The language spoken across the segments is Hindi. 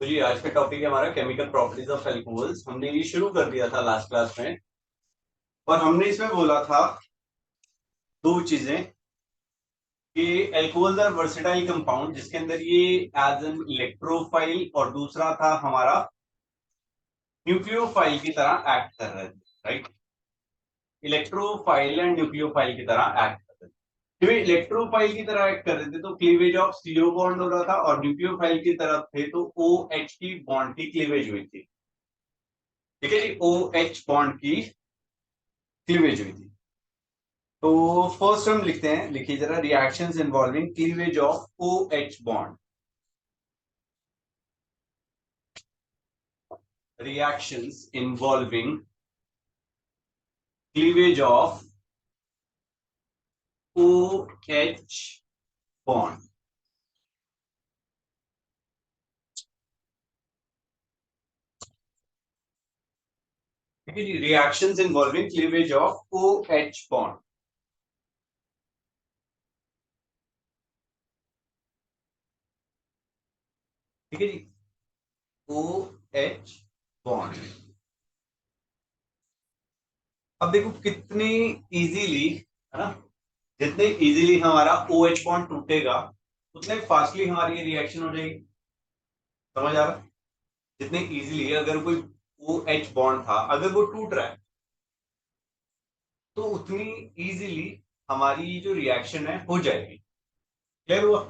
तो जी आज का टॉपिक है हमारा केमिकल प्रॉपर्टीज ऑफ एल्कोहल्स। हमने ये शुरू कर दिया था लास्ट क्लास में और हमने इसमें बोला था दो चीजें कि एल्कोहल्स आर वर्सेटाइल कंपाउंड, जिसके अंदर ये एज एन इलेक्ट्रोफाइल और दूसरा था हमारा न्यूक्लियोफाइल की तरह एक्ट कर रहे थे। राइट, इलेक्ट्रोफाइल एंड न्यूक्लियोफाइल की तरह एक्ट कर रहे थे। जब इलेक्ट्रोफाइल की तरह एक्ट कर रहे थे तो क्लीवेज ऑफ CO बॉन्ड हो रहा था और न्यूक्लियोफाइल की तरफ थे तो OH की बॉन्ड की क्लीवेज हुई थी। ठीक है जी, OH बॉन्ड की क्लीवेज हुई थी। तो फर्स्ट हम लिखते हैं, लिखिए जरा, reactions involving cleavage of OH bond. Reactions involving cleavage of OH bond. ठीक है जी, reactions involving cleavage of OH bond. ठीक है जी, OH बॉन्ड। अब देखो कितनी इजीली, है ना, जितने इजीली हमारा OH बॉन्ड टूटेगा उतने फास्टली हमारी ये रिएक्शन हो जाएगी। समझ आ रहा है? जितने इजीली अगर कोई OH बॉन्ड था अगर वो टूट रहा है तो उतनी इजीली हमारी जो रिएक्शन है हो जाएगी। क्लियर हुआ?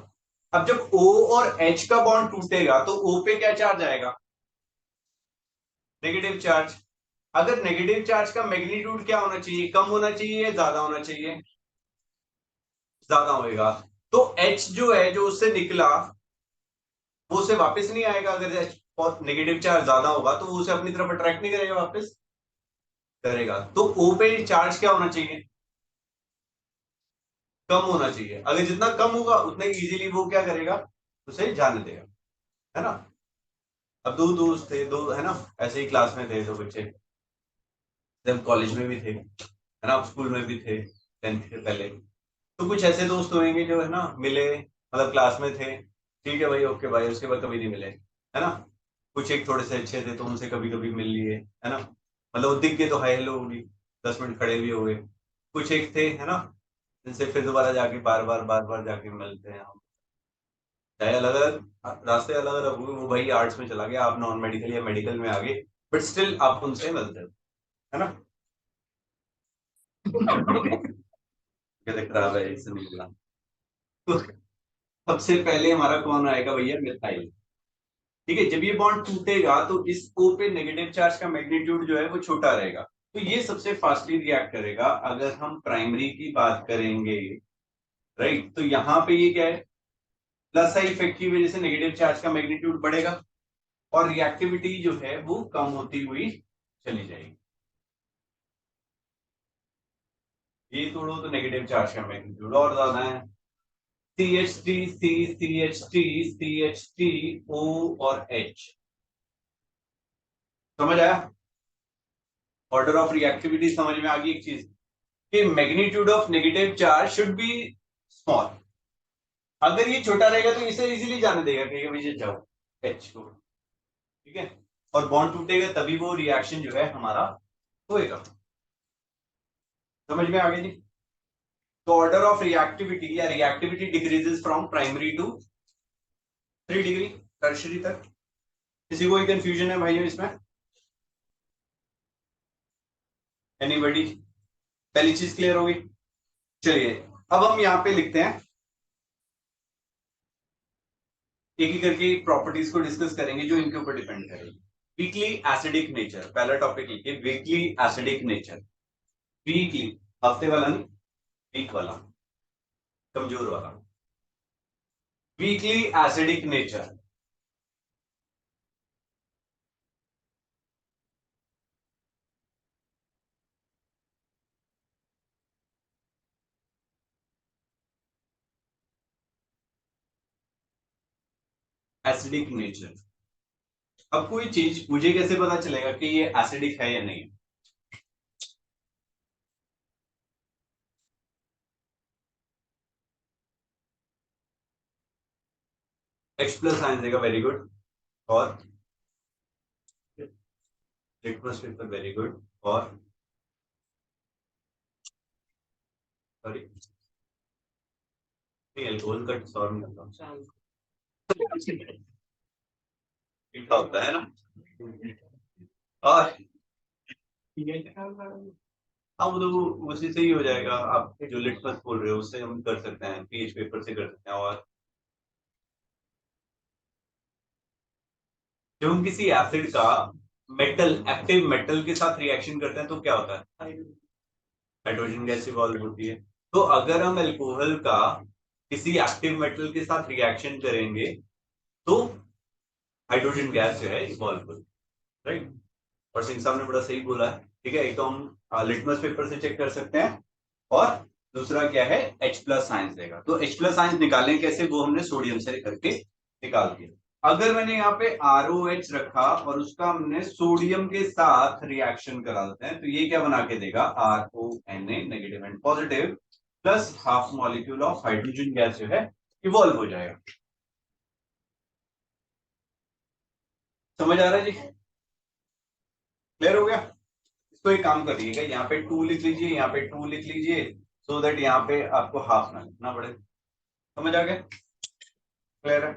अब जब O और H का बॉन्ड टूटेगा तो O पे क्या चार्ज आएगा? Negative charge. अगर नेगेटिव चार्ज का मैग्नीट्यूड क्या होना चाहिए? कम होना चाहिए या ज्यादा होना चाहिए? ज्यादा होएगा। तो H जो है, जो उससे निकला, वो उसे वापस नहीं आएगा। अगर H और नेगेटिव चार्ज ज्यादा होगा तो वो उसे अपनी तरफ अट्रैक्ट नहीं करेगा, वापस करेगा। तो O पे चार्ज क्या होना चाहिए? कम होना चाहिए। अगर जितना कम होगा उतने इजीली वो क्या करेगा? उसे जाने देगा। है ना? अब दो दोस्त थे, दो, है ना, ऐसे ही क्लास में थे दो बच्चे, जब कॉलेज में भी थे, है ना, स्कूल में भी थे, 10th के पहले। तो कुछ ऐसे दोस्त होंगे जो, है ना, मिले, मतलब क्लास में थे, ठीक है भाई, ओके भाई, उसके बाद कभी नहीं मिले, है ना। कुछ एक थोड़े से अच्छे थे तो उनसे कभी कभी मिल लिए, है ना, मतलब वो दिख के तो हाय हेलो होगी, 10 मिनट खड़े भी हो गए। कुछ एक थे, है ना, जिनसे फिर दोबारा जाके बार बार जाके मिलते हैं हम, चाहे अलग अलग रास्ते अलग अलग हुए, वो भाई आर्ट्स में चला गया, आप नॉन मेडिकल या मेडिकल में आ गए, बट स्टिल आप उनसे मिलते हो, है ना। कहते खराब है, इससे नहीं मिला। तो सबसे पहले हमारा कौन आएगा भैया? मिथाइल। ठीक है, जब ये बॉन्ड टूटेगा तो इस O पे नेगेटिव चार्ज का मैग्नीट्यूड जो है वो छोटा रहेगा, तो ये सबसे फास्टली रिएक्ट करेगा। अगर हम प्राइमरी की बात करेंगे, राइट, तो यहाँ पे ये क्या है? प्लस साइन इफेक्ट की वजह से नेगेटिव चार्ज का मैग्नीट्यूड बढ़ेगा और रिएक्टिविटी जो है वो कम होती हुई चली जाएगी। ये तोड़ो तो नेगेटिव चार्ज का मैग्नीट्यूड और ज्यादा है। CH3 C, CH3 CH3 O और H। समझ आया? ऑर्डर ऑफ रिएक्टिविटी समझ में आ गई एक चीज, कि magnitude of negative charge should be small. अगर ये छोटा रहेगा तो इसे इजीली जाने देगा, कहीं मुझे जाओ H को। ठीक है, और बॉन्ड टूटेगा तभी वो रिएक्शन जो है हमारा होएगा। समझ में आ गई जी? तो ऑर्डर ऑफ रिएक्टिविटी या reactivity decreases from primary to 3 degree tertiary तक। किसी को कोई कंफ्यूजन है भाइयों इसमें? एनीबॉडी? पहली चीज क्लियर होगी? चलिए, अब हम यहाँ पे लिखते हैं, एक एक करके प्रॉपर्टीज को डिस्कस करेंगे जो इनके ऊपर डिपेंड करेगी। वीकली एसिडिक नेचर, पहला टॉपिक लिखिए, वीकली एसिडिक नेचर। वीकली, हफ्ते वाला नहीं, वीक वाला, कमजोर वाला। Weakly acidic nature. Acidic nature. अब कोई चीज मुझे कैसे पता चलेगा कि ये एसिडिक है या नहीं? H+ साइन देगा, वेरी गुड। और लिटमस पेपर, वेरी गुड। और सॉरी, एल्कोहल का सॉर नहीं होता, मीठा होता है ना। और हाँ, वो तो उसी से ही हो जाएगा। आप जो लिटमस बोल रहे हो उससे हम कर सकते हैं, पीएच पेपर से कर सकते हैं। और जब हम किसी एसिड का मेटल, एक्टिव मेटल के साथ रिएक्शन करते हैं तो क्या होता है, हाइड्रोजन गैस इवॉल्व होती है। तो अगर हम अल्कोहल का किसी एक्टिव मेटल के साथ रिएक्शन करेंगे तो हाइड्रोजन गैस जो है इवॉल्व होगी, राइट। और सिंह साहब ने बड़ा सही बोला है, ठीक है। एक तो हम लिटमस पेपर से चेक कर सकते हैं, और दूसरा क्या है, H प्लस साइंस देगा। तो H प्लस साइंस निकालें कैसे, वो हमने सोडियम से करके निकाल दिया। अगर मैंने यहाँ पे ROH रखा और उसका हमने सोडियम के साथ रिएक्शन करा देते हैं, तो ये क्या बना के देगा, RONA negative and positive plus half molecule of hydrogen gas जो है इवॉल्व हो जाएगा। समझ आ रहा है जी, क्लियर हो गया। इसको एक काम करिएगा, यहाँ पे 2 लिख लीजिए, यहाँ पे 2 लिख लीजिए, सो दैट यहाँ पे आपको हाफ ना लिखना पड़े। समझ आ गया, क्लियर है,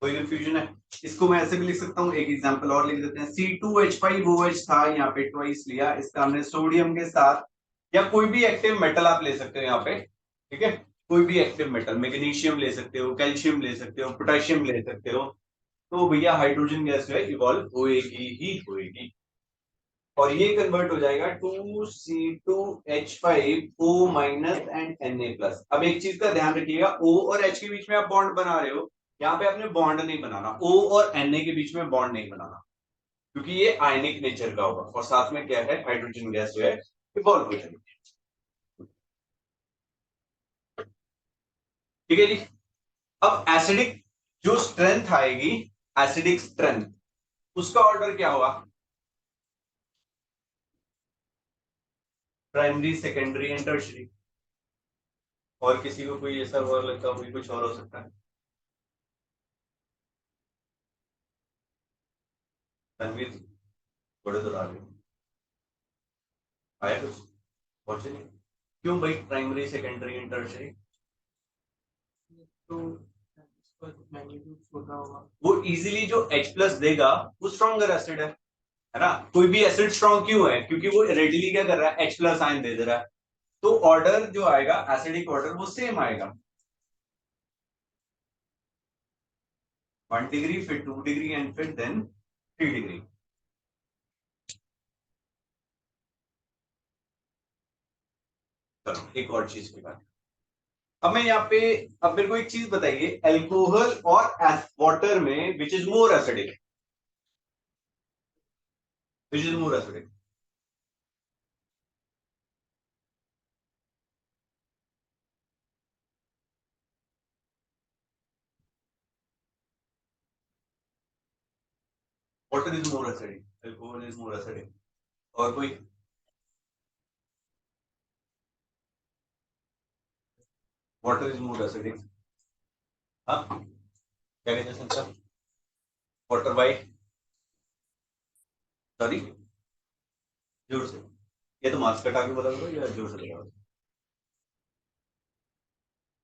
कोई कंफ्यूजन है। इसको मैं ऐसे भी लिख सकता हूँ, एक एग्जांपल और लिख देते हैं। C2H5OH था, यहाँ पे ट्वाइस लिया, इसका हमने सोडियम के साथ, या कोई भी एक्टिव मेटल आप ले सकते हो यहाँ पे, ठीक है। कोई भी एक्टिव मेटल, मैग्नीशियम ले सकते हो, कैल्शियम ले सकते हो, पोटेशियम ले सकते हो। तो भैया हाइड्रोजन गैस जो है इवॉल्व होएगी ही होएगी, और ये कन्वर्ट हो जाएगा 2C2H5O minus and Na plus. अब एक चीज का ध्यान रखिएगा, O और H के बीच में आप बॉन्ड बना रहे हो, यहाँ पे आपने बॉन्ड नहीं बनाना, O और Na के बीच में बॉन्ड नहीं बनाना, क्योंकि ये आयनिक नेचर का होगा, और साथ में क्या है, हाइड्रोजन गैस जो है इवॉल्व हो जाएगी। ठीक है जी। अब एसिडिक जो स्ट्रेंथ आएगी, एसिडिक स्ट्रेंथ, उसका ऑर्डर क्या होगा, प्राइमरी, सेकेंडरी एंड टर्शियरी। और किसी को कोई ऐसा वर्ड लगता है, कोई कुछ और हो सकता है। तनवीर, थोड़े तो आगे आया कुछ, पहुंचे नहीं, क्यों भाई, प्राइमरी, सेकेंडरी एंड टर्शियरी। तो वो इजीली जो H प्लस देगा वो स्ट्रॉन्गर एसिड है ना। कोई भी एसिड स्ट्रॉन्ग क्यों है, क्योंकि वो रेडिली क्या कर रहा है, H प्लस आयन दे रहा है। तो ऑर्डर जो आएगा, एसिडिक ऑर्डर, वो सेम आएगा, 1 डिग्री, फिर 2 डिग्री, एंड फिर देन 3 डिग्री। चलो एक और चीज की बात, अब मैं यहाँ पे, अब मेरे को एक चीज बताइए, अल्कोहल और वाटर में which is more acidic, which is more acidic. Water is more acidic, alcohol is more acidic. और कोई, वाटर इज मोर एसिडिक। हाँ, क्या कहते हैं संसार, वाटर वाइट, सॉरी, जोर से, ये तो मार्क्स कटा के बोला करो या जोर से बोला करो।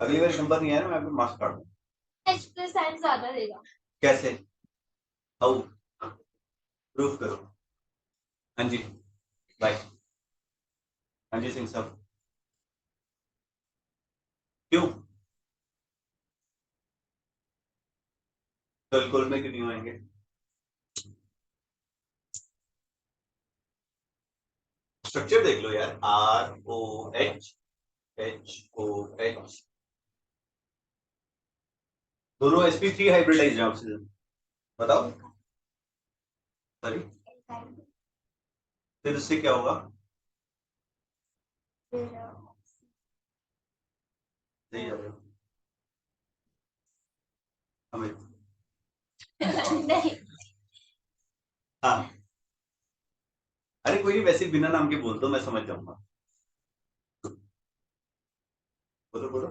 अगली बार नंबर नहीं आया ना, मैं आपको मार्क्स काट दूं। H प्लस साइन ज्यादा देगा, कैसे, हाउ, प्रूफ करो। हाँ जी, बाय। हाँ जी सिंह साहब, क्यों, तो अल्कोहल में क्यों नहीं आएंगे। स्ट्रक्चर देख लो यार, ROH HOH, दोनों sp3 हाइब्रिडाइज्ड है ऑक्सीजन, बताओ। सॉरी, फिर उससे क्या होगा, सही जा रहे हो हमें। नहीं, हाँ, अरे कोई नहीं, वैसे बिना नाम के बोल दो, मैं समझ जाऊंगा। बोलो बोलो,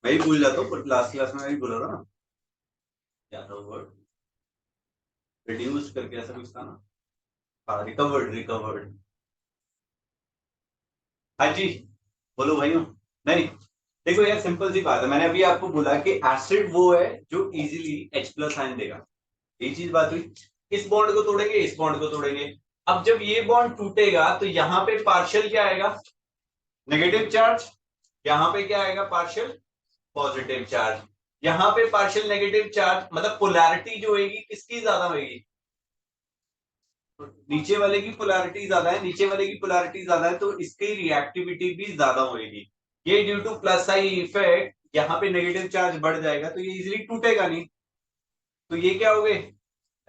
मैं ही भूल जाता हूँ, पर लास्ट क्लास में मैं ही बोला था ना, क्या था वर्ड, रिड्यूस करके ऐसा कुछ था ना। हाँ, रिकवर्ड रिकवर्ड। हाँ जी, बोलो भाइयों। नहीं, देखो यार सिंपल सी बात है, मैंने अभी आपको बोला कि एसिड वो है जो इजीली H प्लस आयन देगा। ये चीज बात हुई। इस बॉन्ड को तोड़ेंगे, इस बॉन्ड को तोड़ेंगे। अब जब ये बॉन्ड टूटेगा तो यहाँ पे पार्शियल क्या आएगा, नेगेटिव चार्ज। यहाँ पे क्या आएगा, पार्शियल पॉजिटिव चार्ज। यहाँ पे पार्शियल नेगेटिव चार्ज, मतलब पोलैरिटी जो होगी किसकी ज्यादा होगी, नीचे वाले की पोलैरिटी ज्यादा है, नीचे वाले की पोलैरिटी ज्यादा है, तो इसकी रिएक्टिविटी भी ज्यादा होगी। ये due two plus I effect यहाँ पे नेगेटिव चार्ज बढ़ जाएगा, तो ये इजीली टूटेगा नहीं। तो ये क्या हो गए,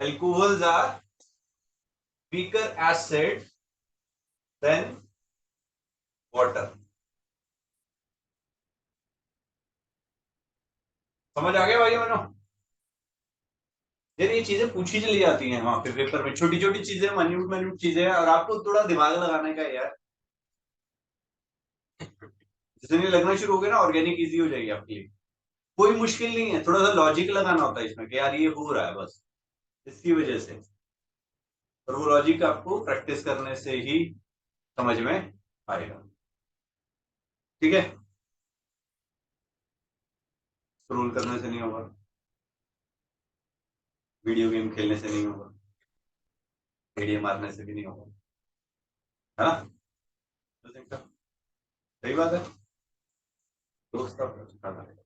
alcohols are weaker acid than water. समझ आ गया भाई बहनों। यार ये चीजें पूछी चली जाती हैं वहां पे पेपर में, छोटी छोटी चीजें, मान्यूट मान्यूट चीजें हैं, और आपको थोड़ा दिमाग लगाने का है यार। जितने लगना शुरू हो गए ना, ऑर्गेनिक इजी हो जाएगी आपके लिए। कोई मुश्किल नहीं है, थोड़ा सा लॉजिक लगाना होता है इसमें कि यार ये हो रहा है बस, इसकी वजह से। और वो लॉजिक आपको प्रैक्टिस करने से ही समझ में आएगा। ठीक है, स्क्रोल करने से नहीं होगा, वीडियो गेम खेलने से नहीं होगा, वीडियो मारने से भी नहीं होगा, है ना। तो सही बात है, दोस्त का सिखाता है।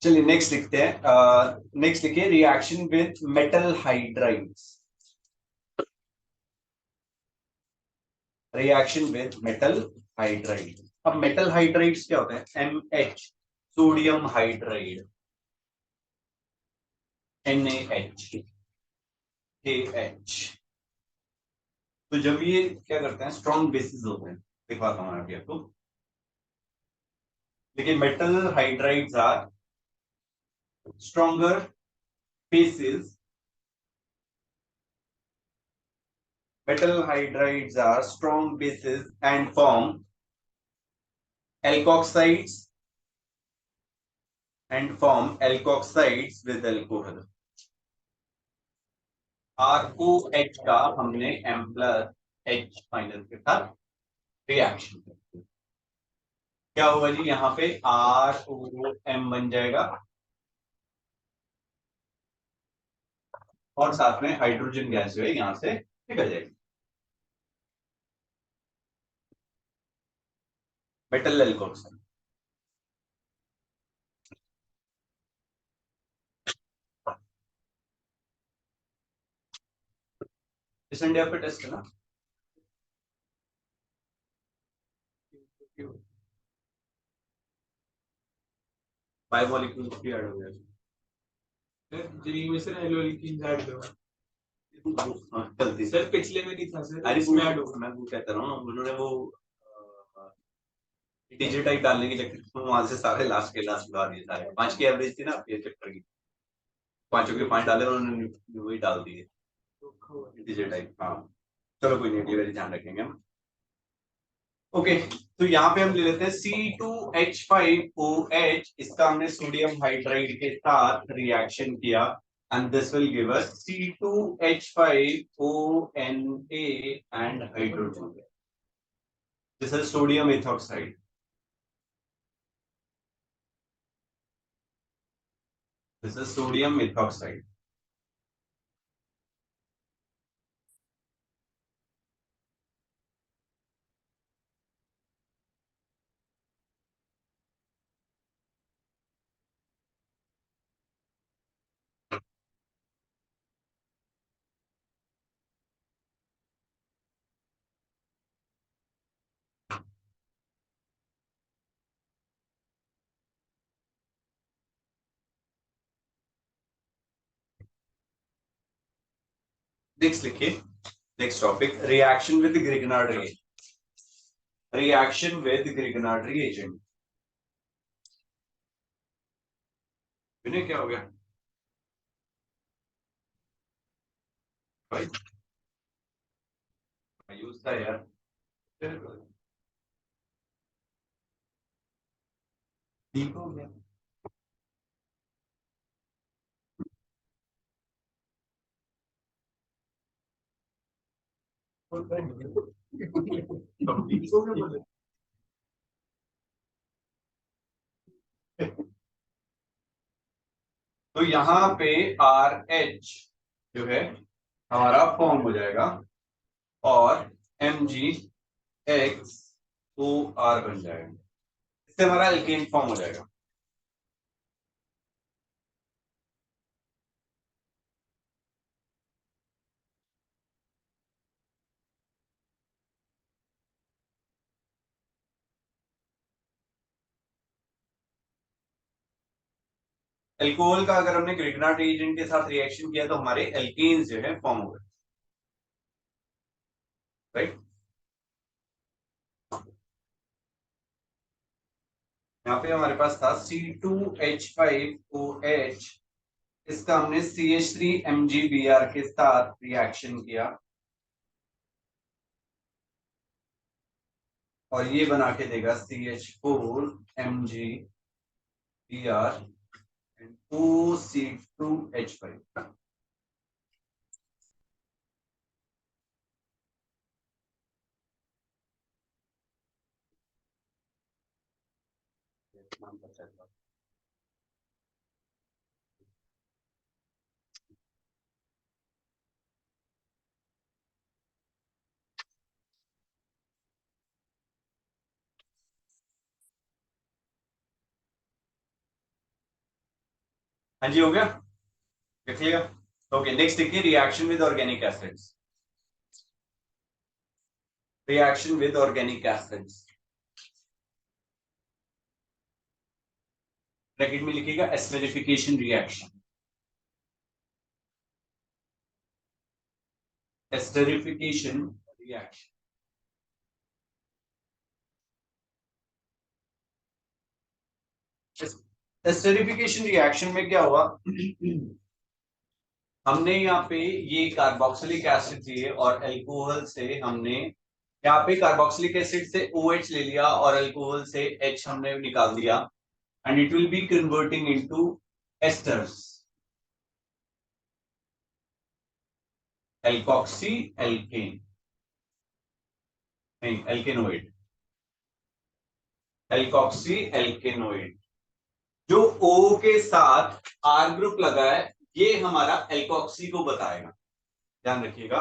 चलिए नेक्स्ट लिखते हैं, नेक्स्ट लिखिए reaction with metal hydrides. Reaction with metal hydride. अब मेटल हाइड्राइड्स क्या होते हैं, MH sodium hydride, NaH, KH। तो जब ये क्या करते हैं, स्ट्रॉन्ग बेसिस होते हैं, दिखाता हूं अभी आपको। देखिए metal hydrides are stronger bases, metal hydrides are strong bases and form alkoxides with alcohol। ROH का हमने M प्लस H माइनस के साथ रिएक्शन करते हैं। क्या होगा जी, यहाँ पे ROM बन जाएगा, और साथ में हाइड्रोजन गैस जो है यहाँ से निकल जाएगी, मेटल एल्कोक्साइड। इस इंडिया पे टेस्ट है ना, बायोमोलिक्यूल्स भी ऐड हो गया। में एल्कोहलिक ऐड हुआ। गलती सर पिछले में नहीं था सर, अरे इसमें ऐड होगा, मैं वो कहता रहा हूँ, उन्होंने वो डिजिटाइप डालने की चक्कर में वहां से सारे लास्ट के लास्ट लगा दिए, सारे 5 की एवरेज थी ना आपके चक्कर की, पांचों के 5 डाले उन्होंने, वही डाल दिए डिजिटाइप। हाँ चलो कोई नहीं, अगली बार ध्यान रखेंगे हम। ओके, तो यहाँ पे हम ले लेते हैं C2H5OH, इसका हमने सोडियम हाइड्राइड के साथ रिएक्शन किया, and this will give us C2H5ONa and hydrogen. This is sodium ethoxide. This is sodium ethoxide. Next लिखिए, next topic, reaction with Grignard reagent. Reaction with Grignard reagent. इन्हें क्या हो गया भाई, लगता है यार। ठीक हो गया। तो यहाँ पे आर एच जो है हमारा फॉर्म हो जाएगा और M G X O R बन जाएगा। इससे हमारा एल्केन फॉर्म हो जाएगा। एल्कोहल का अगर हमने ग्रिग्नार्ड एजेंट के साथ रिएक्शन किया तो हमारे एल्केन्स जो है फॉर्म हो गए, राइट। यहाँ पे हमारे पास था C2H5OH, इसका हमने CH3MgBr के साथ रिएक्शन किया और ये बना के देगा CH4MgBr and OC2H5। हाँ जी, हो गया, लिखिएगा। ओके, नेक्स्ट देखिए, reaction with organic acids. Reaction with organic acids, bracket में लिखिएगा esterification reaction. Esterification reaction. Esterification reaction में क्या हुआ, हमने यहाँ पे ये कार्बोक्सिलिक एसिड लिए और अल्कोहल से हमने यहाँ पे कार्बोक्सिलिक एसिड से OH ले लिया और अल्कोहल से H हमने निकाल दिया and it will be converting into esters, alkoxy alkane, नहीं एल्केनोइड, एल्कोक्सी एल्केनोइड। जो O के साथ R ग्रुप लगा है ये हमारा एल्कोक्सी को बताएगा, ध्यान रखिएगा।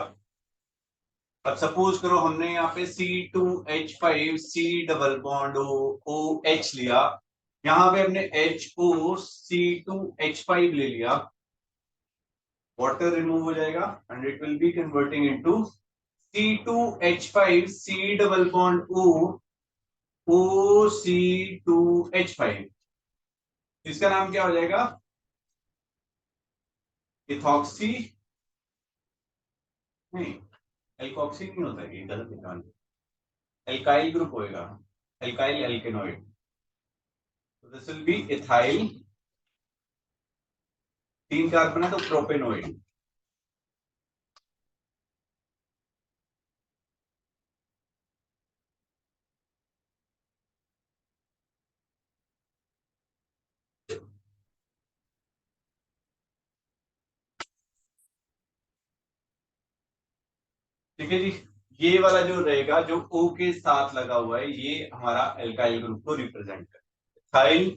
अब सपोज करो हमने यहाँ पे C2H5 C double bond OH लिया, यहाँ पे हमने HO C2H5 ले लिया, वाटर रिमूव हो जाएगा and it will be converting into C2H5 C double bond OC2H5। इसका नाम क्या हो जाएगा, इथॉक्सी, नहीं एल्कोक्सी नहीं होता है, ये गलत निकाल, एल्काइल ग्रुप होएगा, alkyl alkanoid. So this will be ethyl, 3 carbon है तो प्रोपेनोइड। ठीक है जी, ये वाला जो रहेगा जो O के साथ लगा हुआ है ये हमारा एल्काइल ग्रुप को रिप्रेजेंट करता है, इथाइल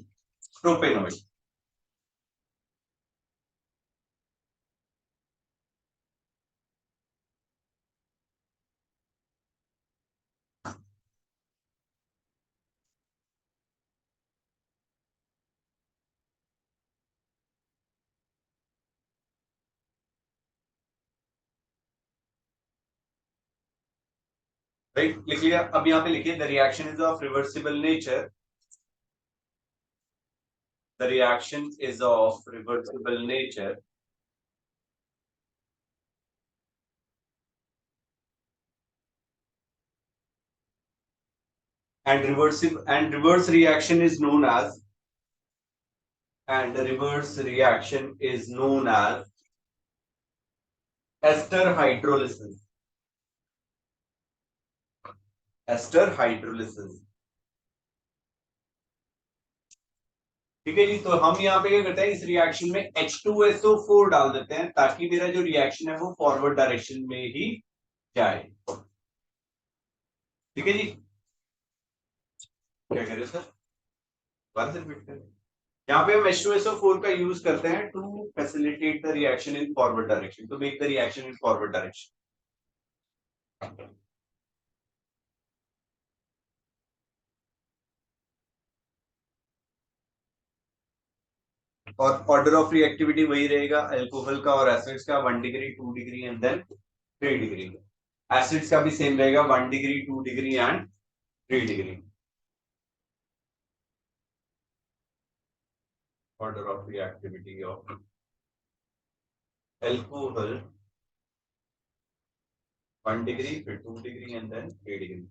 प्रोपेनोइड। राइट, लिख लिया। अब यहाँ पे लिखिए the reaction is of reversible nature, the reaction is of reversible nature and reverse reaction is known as, and the reverse reaction is known as ester hydrolysis। Ester hydrolysis. ठीक है जी, तो हम यहाँ पे क्या करते हैं, इस रिएक्शन में H2SO4 डाल देते हैं ताकि मेरा जो रिएक्शन है वो फॉरवर्ड डायरेक्शन में ही जाए। ठीक है जी, क्या करें सर, बार से रिपीट करें। यहाँ पे हम H2SO4 का यूज करते हैं to facilitate the reaction in forward direction, to make the reaction in forward direction. और ऑर्डर ऑफ रिएक्टिविटी वही रहेगा अल्कोहल का और एसिड्स का, 1 degree, 2 degree and then 3 degree. Acids का भी सेम रहेगा, 1 degree, 2 degree and 3 degree. Order of reactivity of alcohol 1 degree, फिर 2 डिग्री एंड देन 3 डिग्री।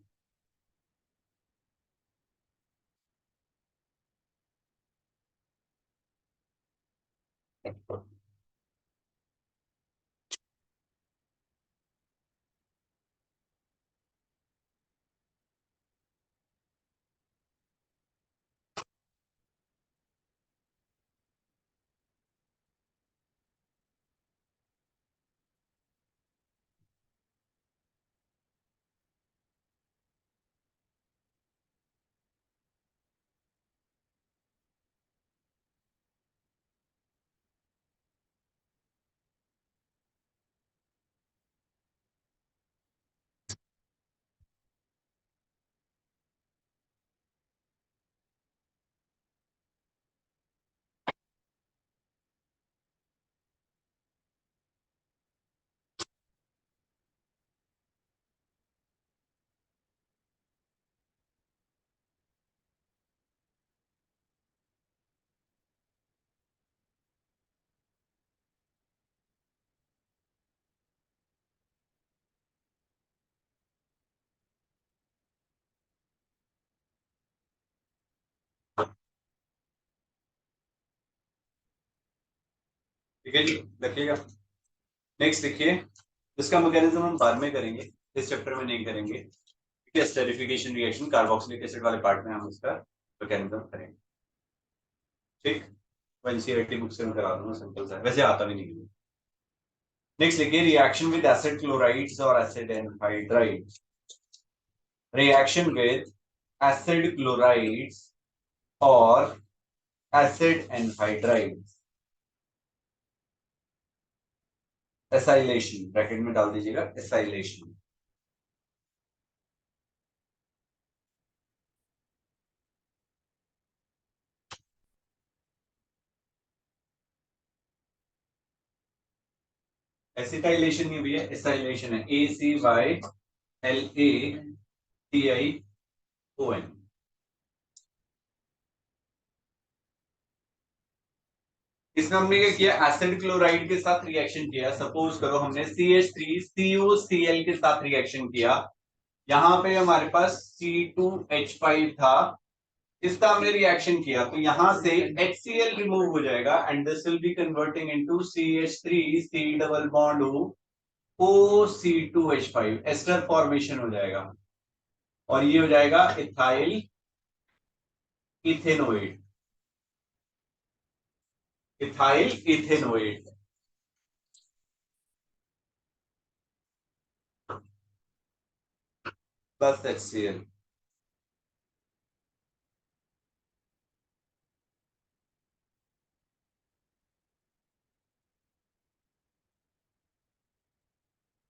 ठीक है जी, देखिएगा। नेक्स्ट देखिए, इसका मैकेनिज्म हम बाद में करेंगे, इस चैप्टर में नहीं करेंगे। ठीक है, स्टेरिफिकेशन रिएक्शन कार्बोक्सिलिक एसिड वाले पार्ट में हम इसका मैकेनिज्म करेंगे। ठीक, एनसीईआरटी बुक से मैं करा दूंगा, सिंपल सा है, वैसे आता भी नहीं है। नेक्स्ट लिखिए, रिएक्शन विद एसिड क्लोराइड्स और acid anhydride. Reaction with acid chlorides और एसिड एनहाइड्राइड, एसाइलेशन ब्रैकेट में डाल दीजिएगा, एसाइलेशन। एसिटाइलेशन नहीं भैया, एसाइलेशन है, ACYLATION। इसमें हमने क्या किया, एसिड क्लोराइड के साथ रिएक्शन किया। सपोज करो हमने CH3COCl के साथ रिएक्शन किया, यहाँ पे हमारे पास C2H5 था, इसका हमने रिएक्शन किया तो यहां से HCl रिमूव हो जाएगा and this will be converting into CH3C double bond OC2H5, ester formation हो जाएगा और ये हो जाएगा ethyl ethanoate, ethyl ethanoate. Plus HCl।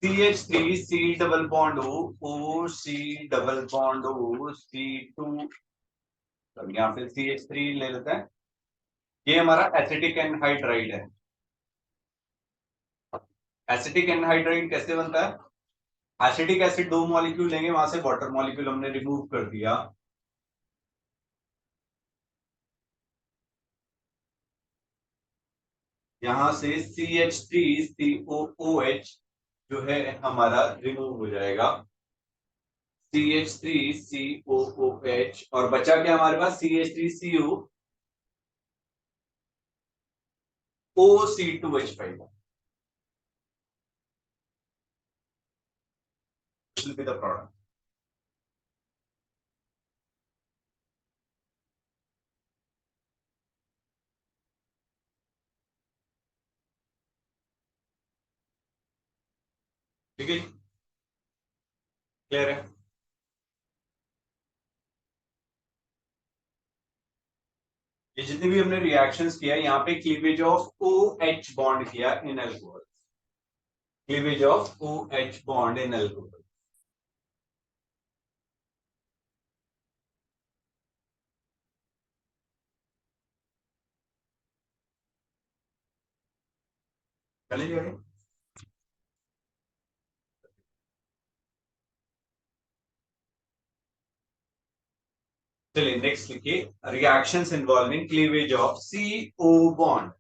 CH3C double bond OC double bond OC2, यहाँ पे CH3 ले लेते हैं, ये हमारा एसिटिक एनहाइड्राइड है। एसिटिक एनहाइड्राइड कैसे बनता है, एसिटिक एसिड दो मॉलिक्यूल लेंगे, वहां से वाटर मॉलिक्यूल हमने रिमूव कर दिया, यहां से CH3COOH जो है हमारा रिमूव हो जाएगा, CH3COOH, और बचा क्या हमारे पास, CH3COOC2H5। This will be the product। ठीक है, क्लियर है। ये जितनी भी हमने रिएक्शंस किया, यहाँ पे cleavage of O H bond किया in alcohol, cleavage of O H bond in alcohol. चलिए आगे। चलिए नेक्स्ट लिखिए, reactions involving cleavage of C O bond.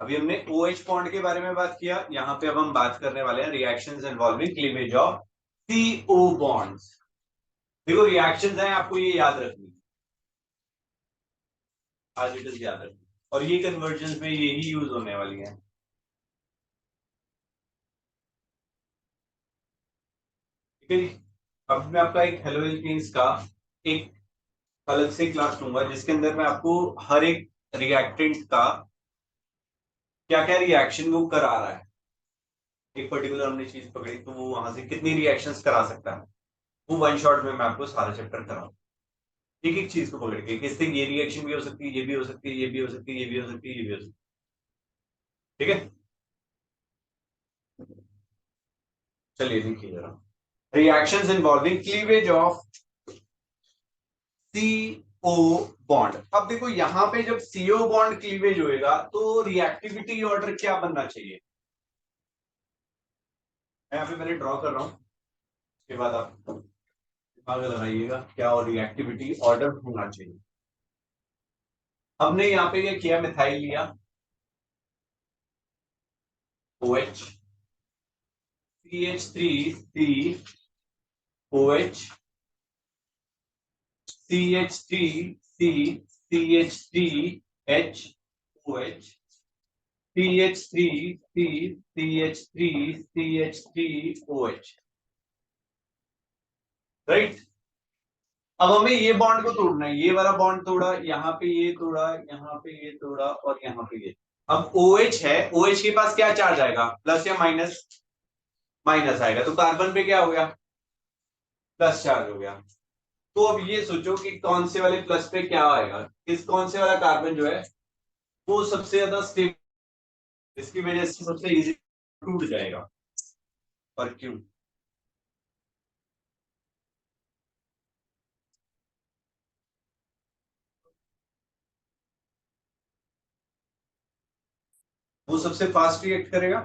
अभी हमने ओ एच बॉन्ड के बारे में बात किया, यहाँ पे अब हम बात करने वाले हैं reactions involving cleavage of C O bonds. देखो रिएक्शंस हैं, आपको ये याद रखनी, आज इट इज याद रखनी, और ये कन्वर्जन में यही यूज होने वाली है। ठीक है जी। अब मैं आपका एक हेलो एल्केन्स का एक अलग से क्लास लूंगा, जिसके अंदर मैं आपको हर एक रिएक्टेंट का क्या क्या रिएक्शन वो करा रहा है, एक पर्टिकुलर हमने चीज पकड़ी तो वो वहां से कितनी रिएक्शंस करा सकता है, वो वन शॉट में मैं आपको सारा चैप्टर कराऊं, एक एक चीज को पकड़ के, किससे ये रिएक्शन भी हो सकती है, ये भी हो सकती है, ये भी हो सकती है, ये भी हो सकती है, ये भी हो सकती है। ठीक है, चलिए देखिए जरा, reactions involving cleavage of CO bond. अब देखो यहाँ पे जब सीओ बॉन्ड क्लीवेज होएगा तो रिएक्टिविटी ऑर्डर क्या बनना चाहिए, मैं यहाँ पे मैंने ड्रॉ कर रहा हूँ, उसके बाद आप दिमाग लगाइएगा क्या और रिएक्टिविटी ऑर्डर होना चाहिए। हमने यहाँ पे ये किया, मिथाइल लिया OH, CH3 C OH, CH3 C CH3 H OH, CH3 C CH3 CH3 OH, right. अब हमें ये बॉन्ड को तोड़ना है, ये वाला बॉन्ड तोड़ा, यहाँ पे ये तोड़ा, यहाँ पे ये तोड़ा, और यहाँ पे ये। अब OH है, OH के पास क्या चार्ज आएगा, प्लस या माइनस, माइनस आएगा, तो कार्बन पे क्या हो गया, प्लस चार्ज हो गया। तो अब ये सोचो कि कौन से वाले प्लस पे क्या आएगा, किस कौन से वाला कार्बन जो है वो सबसे ज्यादा स्टेबल, इसकी वजह से सबसे इजी टूट जाएगा। और क्यों, वो सबसे फास्ट रिएक्ट करेगा,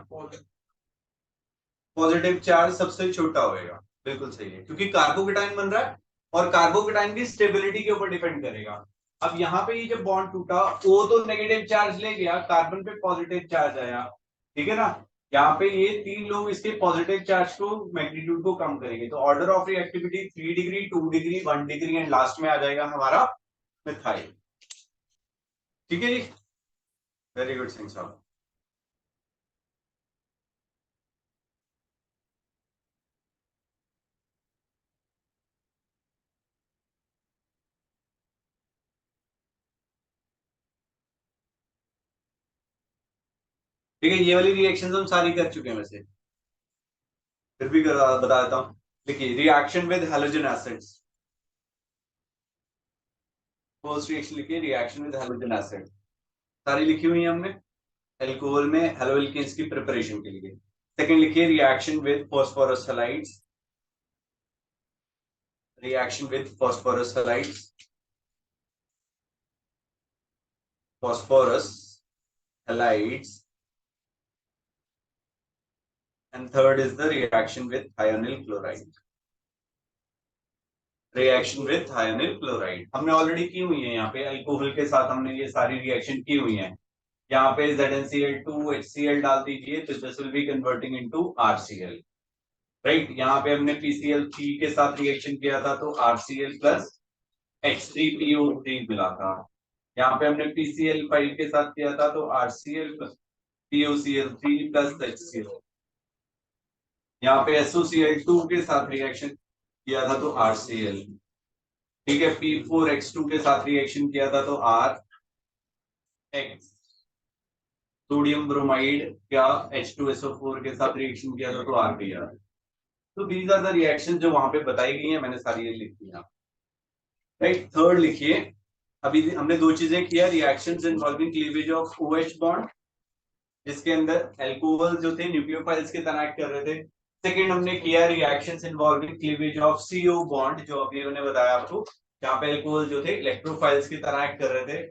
पॉजिटिव चार्ज सबसे छोटा होएगा, बिल्कुल सही है, क्योंकि कार्बोकेटाइन बन रहा है, और कार्बोकेटाइन की स्टेबिलिटी के ऊपर डिपेंड करेगा। अब यहाँ पे ये जब बॉन्ड टूटा, ओ तो नेगेटिव चार्ज ले गया, कार्बन पे पॉजिटिव चार्ज आया, ठीक है ना। यहाँ पे ये तीन लोग इसके पॉजिटिव चार्ज को, मैग्नीट्यूड को कम करेंगे, तो order of reactivity 3 degree, 2 degree, 1 degree, and last में आ जाएगा हमारा मिथाइल। ठीक है जी, वेरी गुड सिंह साहब। ठीक है, ये वाली रिएक्शन हम सारी कर चुके हैं वैसे, फिर भी बता देता हूँ। देखिए, reaction with halogen acids, first reaction लिखिए, रिएक्शन विद हेलोजन एसिड, सारी लिखी हुई है हमने, एल्कोहल में हेलो एल्केन्स की प्रिपरेशन के लिए। सेकंड लिखिए, reaction with phosphorus halides, reaction with phosphorus halides, phosphorus halides, and third is the reaction with thionyl chloride, reaction with thionyl chloride हमने ऑलरेडी की हुई है, यहाँ पे अल्कोहल के साथ हमने ये सारी रिएक्शन की हुई है। यहाँ पे ZnCl2 HCl डाल दीजिए, तो this will be converting into RCl, right. यहाँ पे हमने PCl3 के साथ रिएक्शन किया था, तो RCl प्लस H3PO3 मिला था। यहाँ पे हमने PCl5 के साथ किया था, तो RCl plus POCl3 plus HCl। यहाँ पे SOCl2 के साथ रिएक्शन किया था, तो RCl। ठीक है, P4X2 के साथ रिएक्शन किया था, तो RX। सोडियम ब्रोमाइड का H2SO4 के साथ रिएक्शन किया था, तो RBr। तो दीज आर द रिएक्शन जो वहां पे बताई गई है, मैंने सारी ये लिखी है। राइट, थर्ड लिखिए। अभी हमने दो चीजें किया, reactions involving cleavage of OH bond, जिसके अंदर एल्कोहल जो थे न्यूक्लियोफाइल्स के तरह एक्ट कर रहे थे। सेकंड हमने किया reactions involving cleavage of CO bond, जो अभी उन्होंने बताया आपको, जहां पे एल्कोहल जो थे इलेक्ट्रोफाइल्स की तरह एक्ट कर रहे थे।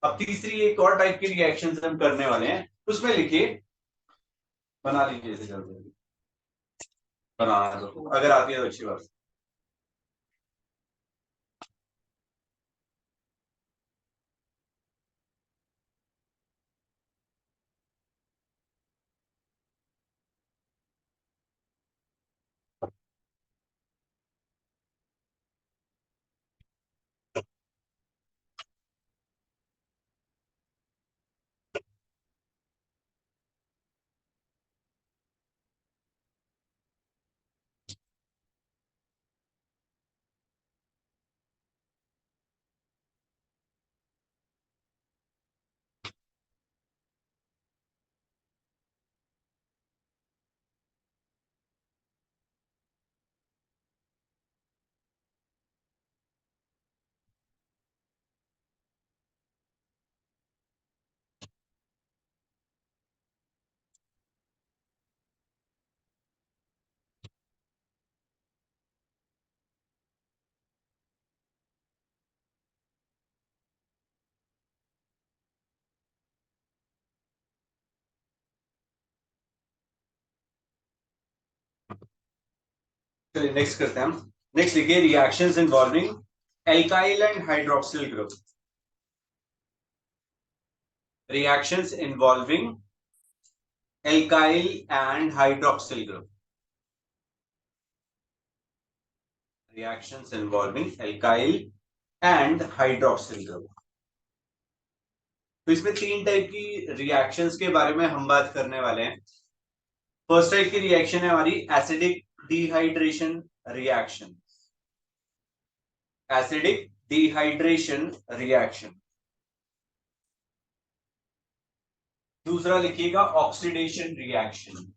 अब तीसरी एक और टाइप की रिएक्शंस हम करने वाले हैं, उसमें लिखिए, बना लीजिए इसे जल्दी, बनाना है तो अगर आती है तो अच्छी बात। चलिए नेक्स्ट करते हैं हम। नेक्स्ट लिखिए reactions involving alkyl and hydroxyl group. Reactions involving alkyl and hydroxyl group. Reactions involving alkyl and hydroxyl group. तो इसमें तीन टाइप की रिएक्शंस के बारे में हम बात करने वाले हैं। फर्स्ट टाइप की रिएक्शन है हमारी acidic dehydration reaction. Acidic dehydration reaction. दूसरा लिखिएगा ऑक्सीडेशन रिएक्शन।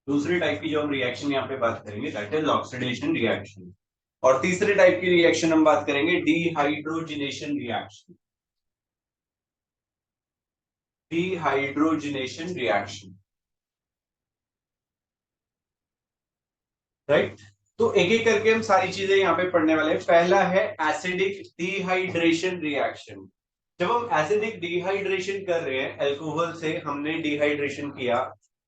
दूसरी टाइप की जो हम रिएक्शन यहाँ पे बात करेंगे दैट इज ऑक्सीडेशन रिएक्शन। और तीसरे टाइप की रिएक्शन हम बात करेंगे dehydrogenation reaction. Dehydrogenation reaction, right. तो एक एक करके हम सारी चीजें यहाँ पे पढ़ने वाले हैं। पहला है एसिडिक डिहाइड्रेशन रिएक्शन। जब हम एसिडिक डिहाइड्रेशन कर रहे हैं, अल्कोहल से हमने डिहाइड्रेशन किया,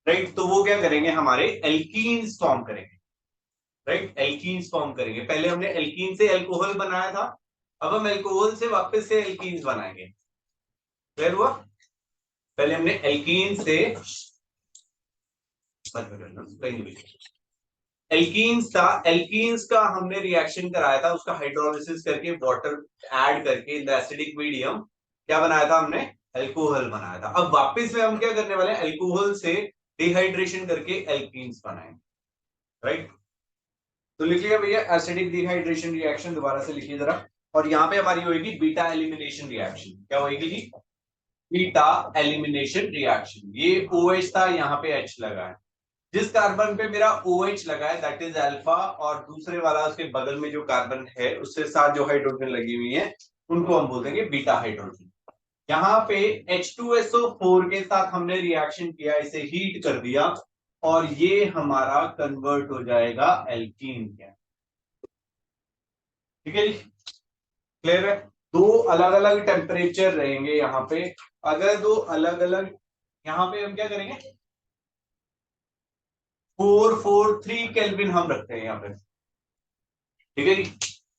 राइट, तो वो क्या करेंगे, हमारे एल्कीन्स फॉर्म करेंगे। राइट, एल्कीन्स फॉर्म करेंगे। पहले हमने एल्कीन से अल्कोहल बनाया था, अब हम अल्कोहल से वापस से एल्कीन्स बनाएंगे। क्लियर हुआ? पहले हमने एल्कीन से एल्कीन्स था, एल्कीन्स का हमने रिएक्शन कराया था, उसका हाइड्रोलिसिस करके वाटर ऐड करके इन द एसिडिक मीडियम क्या बनाया था हमने, अल्कोहल बनाया था। अब वापस में हम क्या करने वाले हैं, अल्कोहल से डिहाइड्रेशन करके एल्कीन्स बनाएंगे। राइट, तो लिख लिया भैया एसिडिक डिहाइड्रेशन रिएक्शन, दोबारा से लिखिए जरा। और यहाँ पे हमारी होगी बीटा एलिमिनेशन रिएक्शन। क्या होगी जी? Beta elimination reaction. ये OH था, यहाँ पे H लगा है। जिस कार्बन पे मेरा OH लगा है दैट इज अल्फा, और दूसरे वाला उसके बगल में जो कार्बन है उससे साथ जो हाइड्रोजन लगी हुई है उनको हम बोल देंगे बीटा हाइड्रोजन। यहाँ पे H2SO4 के साथ हमने रिएक्शन किया, इसे हीट कर दिया, और ये हमारा कन्वर्ट हो जाएगा एल्कीन के। ठीक है जी, क्लियर है? दो अलग अलग टेम्परेचर रहेंगे यहाँ पे। अगर दो अलग अलग, यहाँ पे हम क्या करेंगे, 443 केल्विन हम रखते हैं यहाँ पे। ठीक है जी,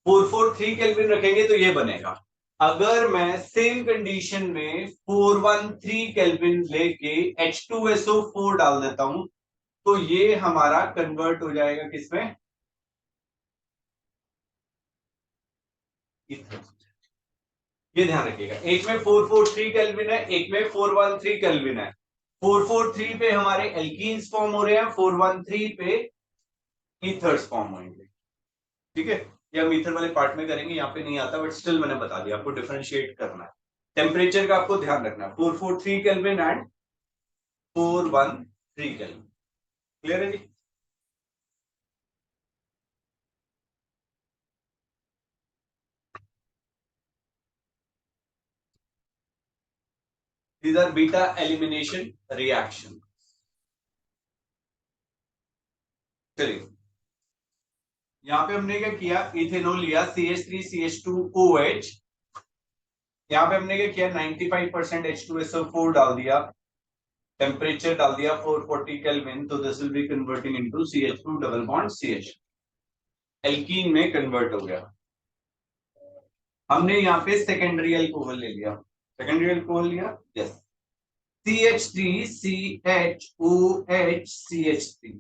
443 केल्विन रखेंगे तो ये बनेगा। अगर मैं सेम कंडीशन में 413 केल्विन लेके H2SO4 डाल देता हूं, तो ये हमारा कन्वर्ट हो जाएगा किसमें, ये ध्यान रखिएगा। एक में 443 केल्विन है, एक में 413 केल्विन है। 443 पे हमारे एल्कीन्स फॉर्म हो रहे हैं, 413 पे ईथर्स फॉर्म होंगे। ठीक है, ये हम ईथर वाले पार्ट में करेंगे, यहाँ पे नहीं आता, बट स्टिल मैंने बता दिया आपको डिफरेंशिएट करना है। टेम्परेचर का आपको ध्यान रखना है, 443 केल्विन एंड 413 3 केल्विन। क्लियर है जी? These are beta elimination reaction। चलिए, यहाँ पे हमने क्या किया, इथेनॉल लिया CH3CH2OH, यहाँ पे हमने क्या किया 95% H2SO4 डाल दिया, टेम्परेचर डाल दिया 440 केल्विन, तो this will be converting into CH2 double bond CH, alkene में कन्वर्ट हो गया। हमने यहाँ पे सेकेंडरी अल्कोहल ले लिया, सेकेंडरी अल्कोहल लिया, यस, CH3CHOH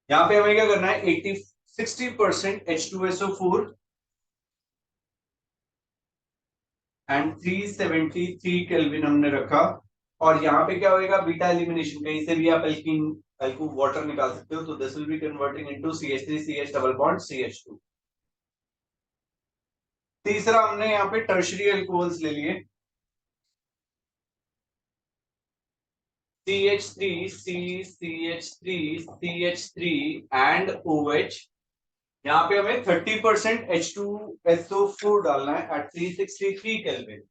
यहाँ पे हमें क्या करना है, 60% H2SO4 एंड 373 केल्विन हमने रखा। और यहाँ पे क्या होएगा, बीटा एलिमिनेशन, कहीं से भी आप एल्कीन अल्को वाटर निकाल सकते हो, तो this will be converting into CH3CH double bond CH2। तीसरा हमने यहाँ पे टर्शरी अल्कोहल्स ले लिए, CH3CCH3CH3 एंड OH। यहाँ पे हमें 30% H2SO4 डालना है at 363 kelvin.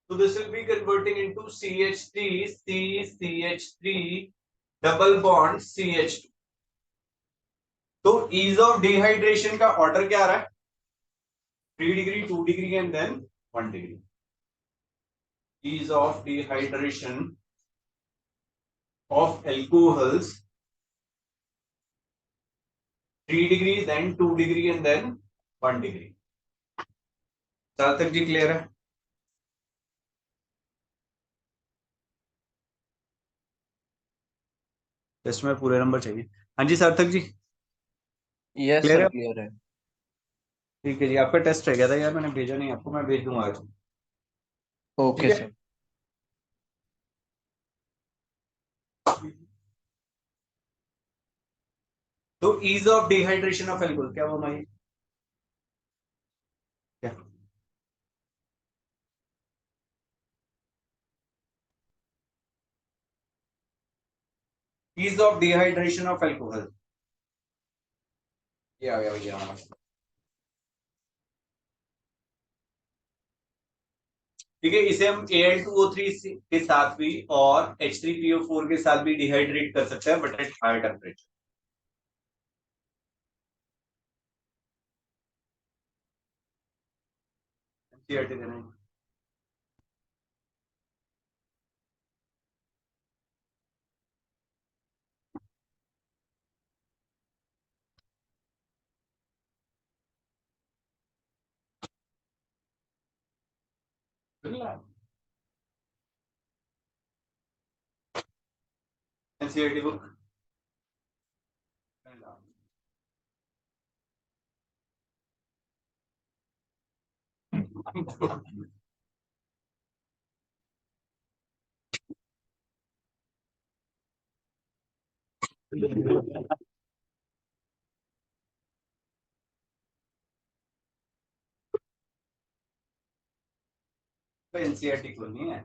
So this will be converting into CH3CCH3 double bond CH2। तो ease of dehydration का ऑर्डर क्या आ रहा है, 3 degree, 2 degree and then 1 degree. Ease of dehydration of alcohols 3 degree, then 2 degree and then 1 degree. Sarthak ji clear है? टेस्ट में पूरे नंबर चाहिए। हाँ जी Sarthak ji, yes clear sir, है? क्लियर है। ठीक है जी, आपका टेस्ट रह गया था यार, मैंने भेजा नहीं आपको, मैं भेज दूंगा आज। ठीक ओके है, सर। तो ease of dehydration of alcohol क्या हुआ भाई, क्या ease of dehydration of alcohol, ये आ गया भैया। ठीक है, इसे हम Al2O3 के साथ भी और H3PO4 के साथ भी डिहाइड्रेट कर सकते हैं, but at higher temperature. NCERT book NCERT खोलनी है।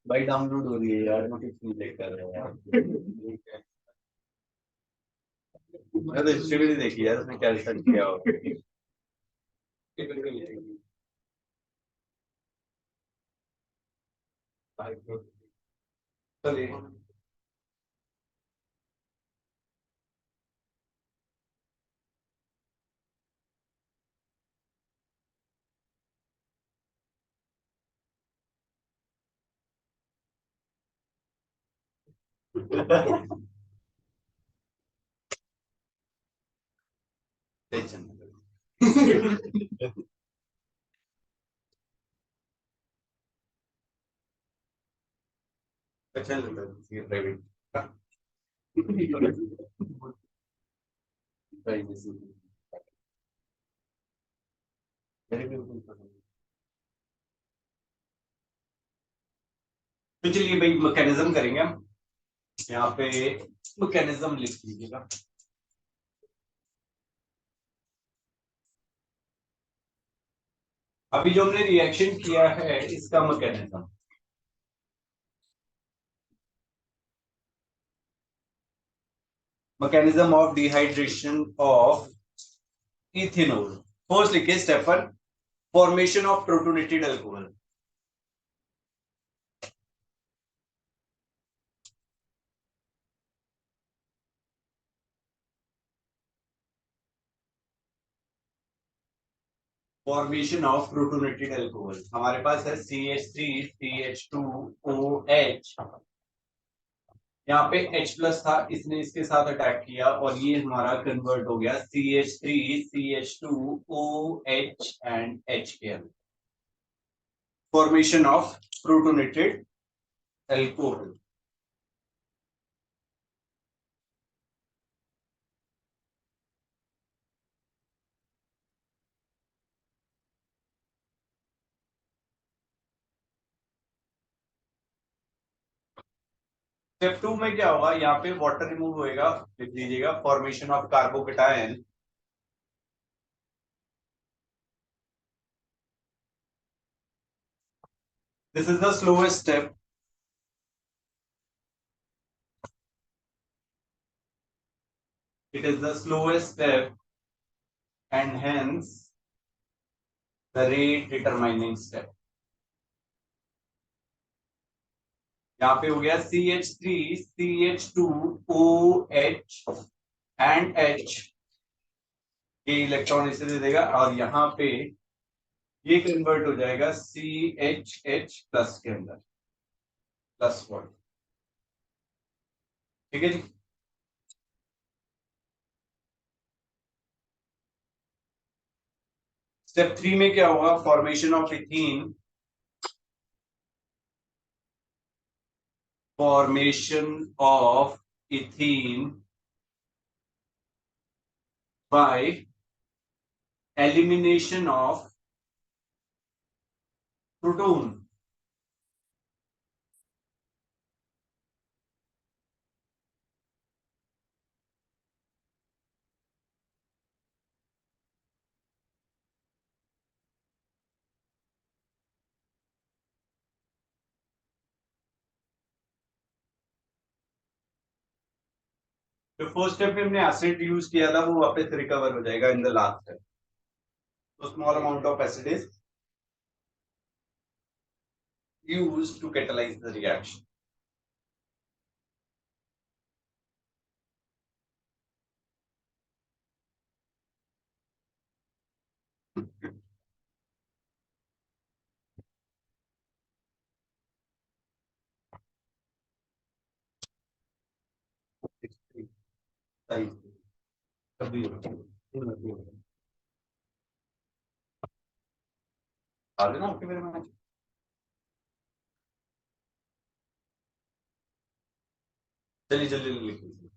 भाई डाउनलोड हो रही है यार, नोटिफिकेशन चेक कर रहे हैं यार। मैं तो हिस्ट्री भी नहीं देखी यार, उसने क्या रिसर्च किया होगा। चलिए, टेंशन मत लो। अच्छा लग रहा है ये प्राइवेट। प्राइवेसी मेरे भी बिल्कुल पसंद है। तो चलिए भाई मैकेनिज्म करेंगे हम। यहाँ पे मैकेनिज्म लिख लीजिएगा। अभी जो हमने रिएक्शन किया है इसका mechanism. Mechanism of dehydration of ethanol. First लिखिए step one, formation of protonated alcohol. Formation of protonated alcohol हमारे पास है CH3 CH2OH। यहाँ पे H प्लस था, इसने इसके साथ अटैक किया और ये हमारा कन्वर्ट हो गया CH3 CH2OH and HCl। Formation of protonated alcohol. Step two में क्या होगा, यहाँ पे वाटर रिमूव होएगा, लिख लीजिएगा formation of carbocation. This is the slowest step. It is the slowest step and hence the rate determining step. यहाँ पे हो गया CH3 CH2OH एंड H के इलेक्ट्रॉन इसे दे देगा और यहाँ पे ये कन्वर्ट हो जाएगा CHH प्लस के अंदर, प्लस वन। ठीक है जी। स्टेप थ्री में क्या होगा, formation of ethene. Formation of ethene by elimination of proton. जो फर्स्ट स्टेप में हमने एसिड यूज किया था वो वापस रिकवर हो जाएगा इन द लास्ट स्टेप। तो small amount of acid is used to catalyze the reaction. सही कभी आ लेना आपके मेरे में। चलिए चलिए लिख लीजिए।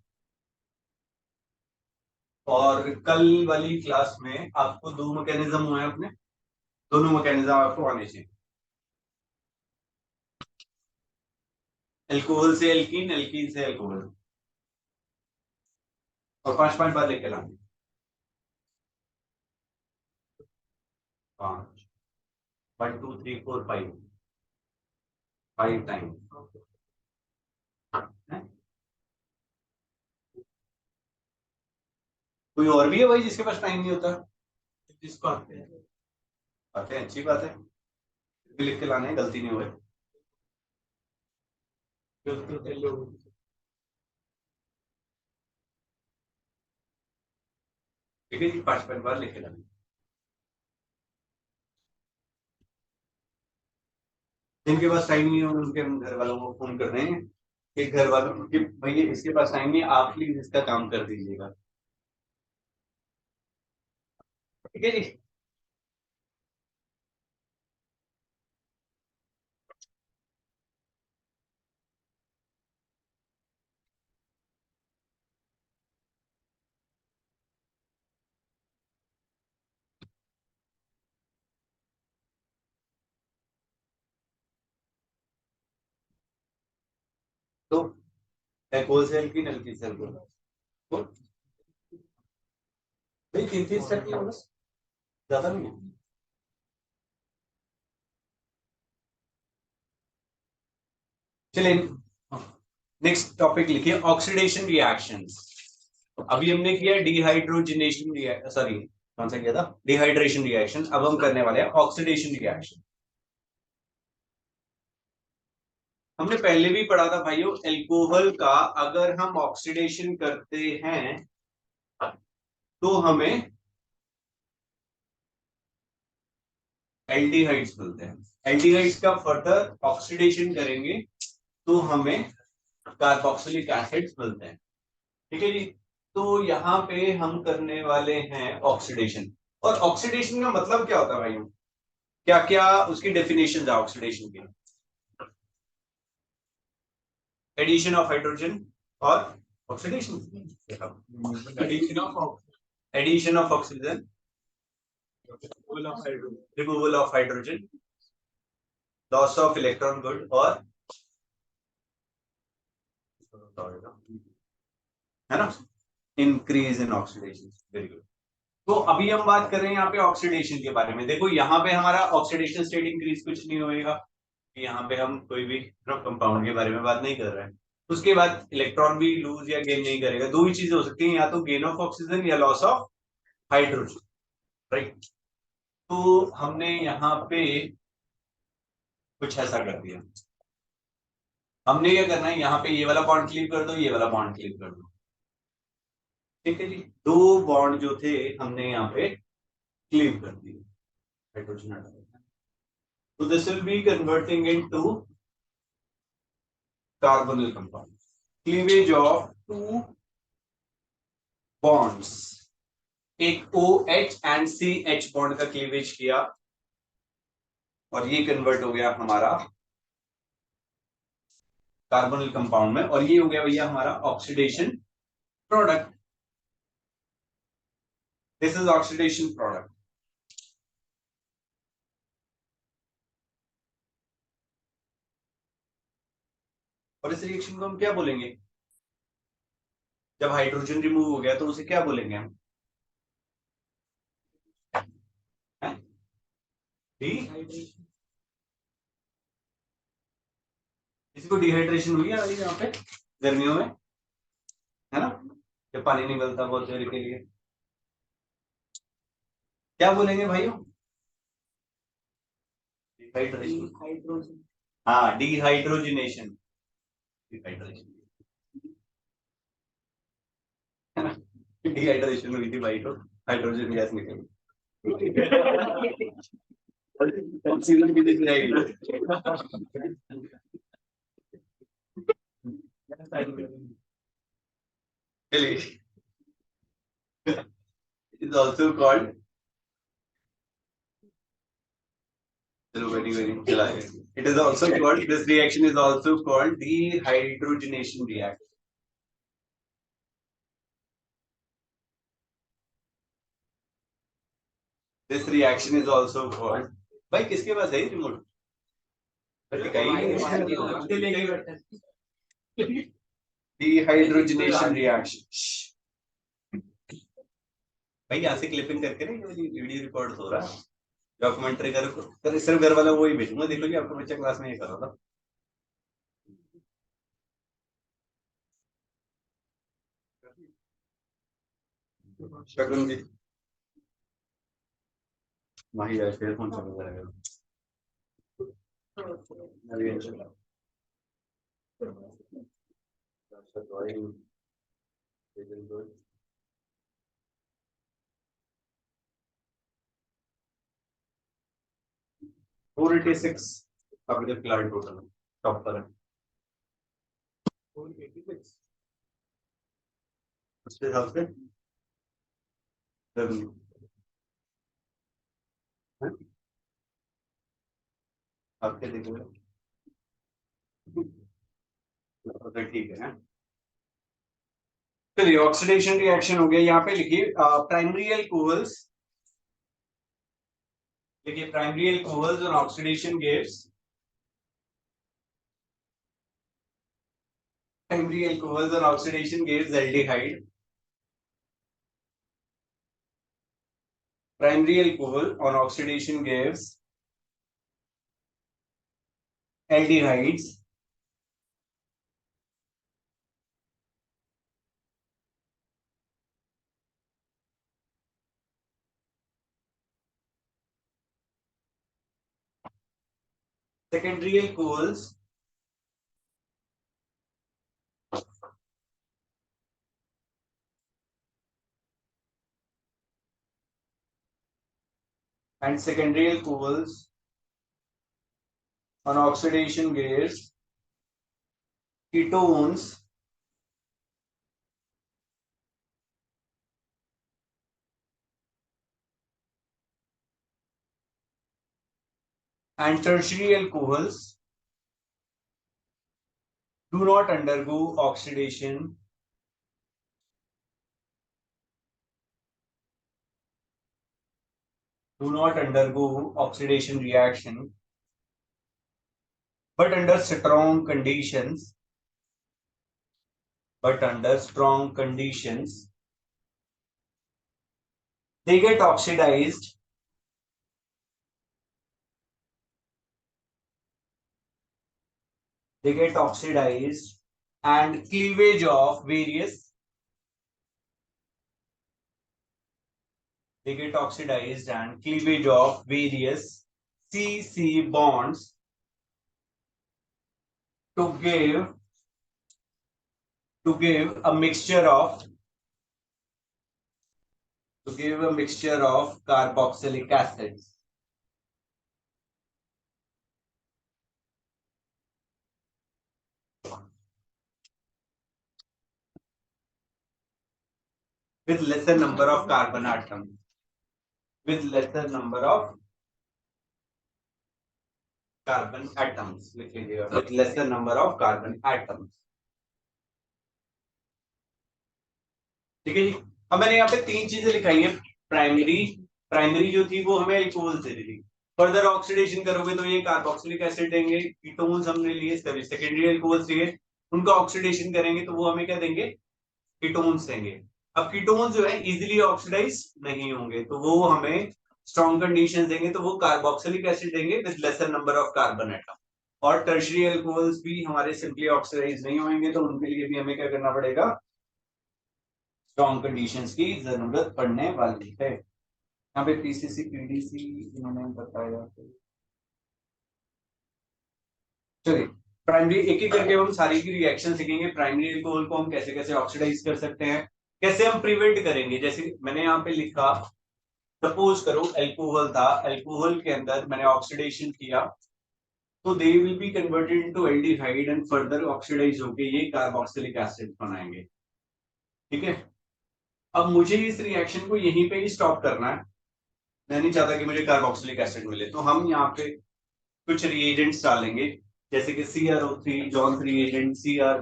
और कल वाली क्लास में आपको दो मैकेनिज्म हुए हैं अपने, दोनों मैकेनिज्म आपको आने चाहिए। एल्कोहल से एल्कीन, एल्कीन से एल्कोहल। और 5 5 बार लेके लाएंगे। 5 1 2 3 4 5 5 टाइम। कोई और भी है भाई जिसके पास टाइम नहीं होता? जिसको आते हैं अच्छी बात है, भी लिख के लाने हैं, गलती नहीं हुई। ठीक है जी, 5 5 बार लिख के लाने। जिनके पास टाइम नहीं है उनके हम घर वालों को फोन कर रहे हैं कि घर वालों कि भैया इसके पास आएंगे, आप प्लीज इसका काम कर दीजिएगा। ठीक है जी। तो कोल सेल की नलकी सेल को भाई 3-3 स्टेप किया बस, ज्यादा नहीं है। चलिए नेक्स्ट टॉपिक लिखिए, ऑक्सीडेशन रिएक्शंस। अभी हमने किया डिहाइड्रोजनेशन, सॉरी कौन सा किया था, डिहाइड्रेशन रिएक्शन। अब हम करने वाले हैं ऑक्सीडेशन रिएक्शन। हमने पहले भी पढ़ा था भाइयों, एल्कोहल का अगर हम ऑक्सीडेशन करते हैं तो हमें एल्डिहाइड्स मिलते हैं। एल्डिहाइड्स का फर्दर ऑक्सीडेशन करेंगे तो हमें कार्बोक्सिलिक एसिड्स मिलते हैं। ठीक है जी। तो यहाँ पे हम करने वाले हैं ऑक्सीडेशन। और ऑक्सीडेशन का मतलब क्या होता है भाइयों, क्या क्या उसकी डेफिनेशन है ऑक्सीडेशन की? एडिशन ऑफ हाइड्रोजन और oxidation, addition of oxygen, removal of hydrogen, loss of electron good और है ना, increase in oxidation. Very good. तो अभी हम बात कर रहे हैं यहाँ पे ऑक्सीडेशन के बारे में। देखो यहाँ पे हमारा ऑक्सीडेशन स्टेट इंक्रीज कुछ नहीं होएगा, यहाँ पे हम कोई भी कंपाउंड के बारे में बात नहीं कर रहे हैं। उसके बाद इलेक्ट्रॉन भी लूज या गेन नहीं करेगा। दो ही चीजें हो सकती हैं, या तो गेन ऑफ ऑक्सीजन या लॉस ऑफ हाइड्रोजन, राइट। तो हमने यहाँ पे कुछ ऐसा कर दिया। हमने क्या करना है, यहाँ पे ये वाला बॉन्ड क्लीव कर दो, ये वाला बॉन्ड क्लीव कर दो। ठीक है जी। दो बॉन्ड जो थे हमने यहाँ पे क्लीव कर दिए, हाइड्रोजन हटा दिया। तो this will be converting into carbonyl compound. Cleavage of two bonds, एक O H and C H bond का क्लीवेज किया और ये कन्वर्ट हो गया हमारा कार्बोनिल कंपाउंड में, और ये हो गया भैया हमारा oxidation product. This is oxidation product. और इस रिएक्शन को हम क्या बोलेंगे, जब हाइड्रोजन रिमूव हो गया तो उसे क्या बोलेंगे हम? डिहाइड्रेशन। किसी को डिहाइड्रेशन हुई है यहाँ पे गर्मियों में, है ना, जब पानी नहीं मिलता बहुत देर के लिए, क्या बोलेंगे भाइयों? डिहाइड्रेशन। हाँ, डिहाइड्रोजनेशन। डिहाइड्रेशन, है ना, डिहाइड्रेशन हुई थी भाई, तो हाइड्रोजन गैस निकली। ऑक्सीजन भी दिख जाएगी। चलिए, it is also called, चलो वेरी वेरी चलाए, it is also called, this reaction is also called dehydrogenation reaction. This reaction is also called, भाई किसके पास है रिमोट? Dehydrogenation reaction. भाई यहाँ से क्लिपिंग करके ना ये वीडियो रिकॉर्ड हो रहा है, डॉक्यूमेंट्री कर सिर्फ घर वाला वही भेजूंगा, देखो कि आपका बच्चा क्लास में ये कर रहा था। शगुन जी, माही आज फिर फोन चल रहा है। अभी इंशाल्लाह 486 अभी तक क्लास टोटल टॉप पर है। 486 उसके हिसाब से आपके देखो ठीक है। चलिए ऑक्सीडेशन रिएक्शन हो गया। यहाँ पे लिखिए प्राइमरी अल्कोहल्स, देखिए प्राइमरी अल्कोहल्स और ऑक्सीडेशन गिव्स, प्राइमरी अल्कोहल्स और oxidation gives aldehyde, primary alcohol और oxidation gives aldehydes, secondary alcohols and secondary alcohols on oxidation gives ketones and tertiary alcohols do not undergo oxidation, do not undergo oxidation reaction, but under strong conditions, but under strong conditions they get oxidized, they get oxidized and cleavage of various, they get oxidized and cleavage of various C-C bonds to give a mixture of, to give a mixture of carboxylic acids. With lesser number of carbon atoms, with lesser number of carbon atoms, with lesser number of carbon atoms. ठीक है जी। अब मैंने यहाँ पे तीन चीजें लिखाई है। प्राइमरी, प्राइमरी जो थी वो हमें अल्कोहल दे दी, फर्दर ऑक्सीडेशन करोगे तो ये कार्बोक्सिलिक एसिड देंगे, कीटोन्स हमने लिए, सेकेंडरी अल्कोहल्स लिए, उनका ऑक्सीडेशन करेंगे तो वो हमें क्या देंगे, कीटोन्स देंगे। अब कीटोन्स जो है इजीली ऑक्सीडाइज नहीं होंगे तो वो हमें स्ट्रॉन्ग कंडीशंस देंगे, तो वो कार्बोक्सिलिक एसिड देंगे with laser number of carbon atom. और टर्शियरी अल्कोहल्स भी हमारे सिंपली ऑक्सीडाइज नहीं होंगे तो उनके लिए भी हमें क्या करना पड़ेगा, स्ट्रॉन्ग कंडीशंस की जरूरत पड़ने वाली है। यहाँ पे पीसीसी पीडीसी इन्होंने बताया। चलिए प्राइमरी एक एक करके हम सारी की रिएक्शन सीखेंगे। प्राइमरी अल्कोहल को हम कैसे कैसे ऑक्सीडाइज कर सकते हैं, कैसे हम प्रिवेंट करेंगे। जैसे मैंने यहाँ पे लिखा, सपोज करो अल्कोहल था, अल्कोहल के अंदर मैंने ऑक्सीडेशन किया तो they will be converted into aldehyde and further oxidise होके ये कार्बोक्सिलिक एसिड बनाएंगे। ठीक है, अब मुझे इस रिएक्शन को यहीं पे ही स्टॉप करना है, मैं नहीं चाहता कि मुझे कार्बोक्सिलिक एसिड मिले, तो हम यहाँ पे कुछ रिएजेंट्स डालेंगे जैसे कि CrO3 Johns reagent, Cr,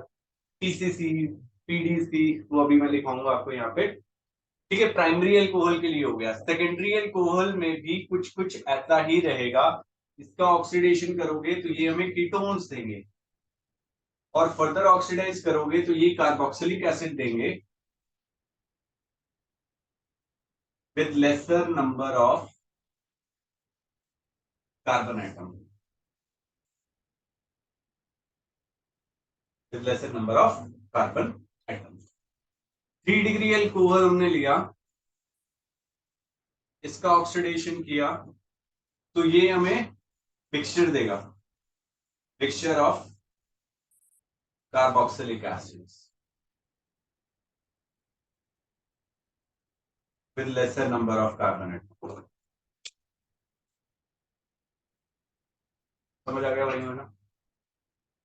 PCC, PDC, वो अभी मैं लिखाऊंगा आपको यहाँ पे। ठीक है, प्राइमरी अल्कोहल के लिए हो गया। सेकेंडरी अल्कोहल में भी कुछ कुछ ऐसा ही रहेगा, इसका ऑक्सीडेशन करोगे तो ये हमें कीटोन्स देंगे और फर्दर ऑक्सीडाइज करोगे तो ये कार्बोक्सिलिक एसिड देंगे with laser number of carbon atom, with laser number of carbon atom. 3 degree alcohol हमने लिया, इसका ऑक्सीडेशन किया तो ये हमें मिक्सचर देगा, mixture of carboxylic acids with lesser number of carbon atom। समझ आ गया भाई ना?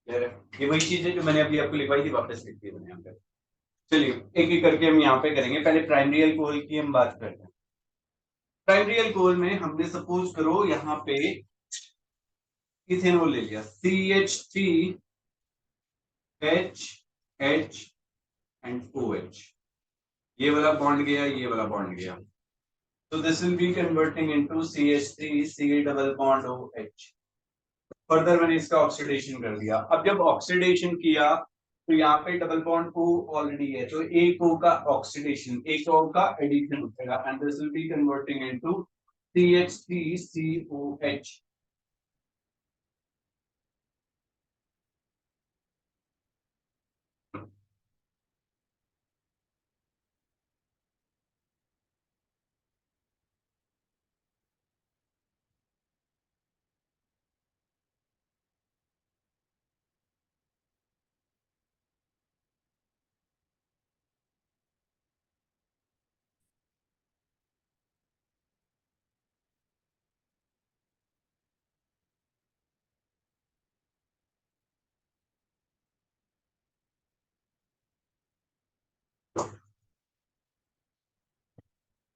ये वही चीज है जो मैंने अभी आपको लिखवाई थी, वापस लिख दी मैंने यहाँ पे। चलिए एक एक करके हम यहाँ पे करेंगे। पहले प्राइमरी अल्कोहल की हम बात करते हैं। प्राइमरी अल्कोहल में हमने सपोज करो यहाँ पे इथेनॉल ले लिया, CH3H एंड OH, ये वाला बॉन्ड गया, ये वाला बॉन्ड गया, तो this will be converting into CH3 C double bond OH। Further मैंने इसका ऑक्सीडेशन कर दिया। अब जब ऑक्सीडेशन किया तो यहाँ पे डबल बॉन्ड O ऑलरेडी है, तो एक O का ऑक्सीडेशन, एक O का एडिशन हो जाएगा, and this will be converting into CH3COH।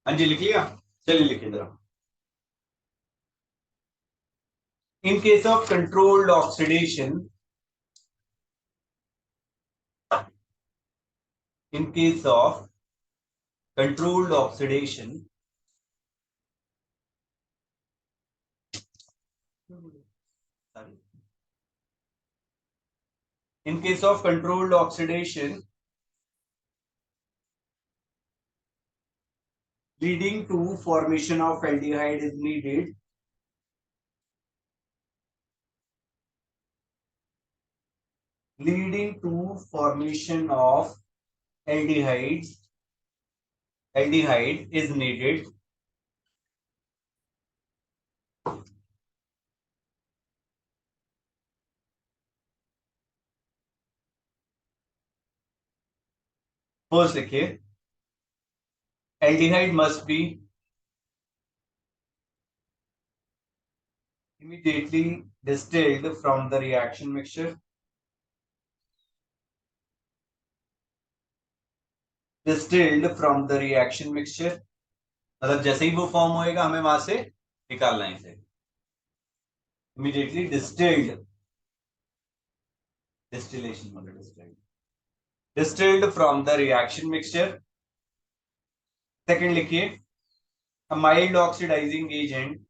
हाँ जी लिख लिया, चलिए लिखिए जरा। In case of controlled oxidation, in case of controlled oxidation, sorry, in case of controlled oxidation leading to formation of aldehyde is needed, leading to formation of aldehyde is needed first लिखिए, aldehyde must be immediately distilled from the reaction mixture, distilled from the reaction mixture, मतलब जैसे ही वो फॉर्म होएगा हमें वहां से निकालना है इसे, immediately distilled, distillation मतलब distilled, distilled from the reaction mixture। Second लिखिए, a mild oxidizing agent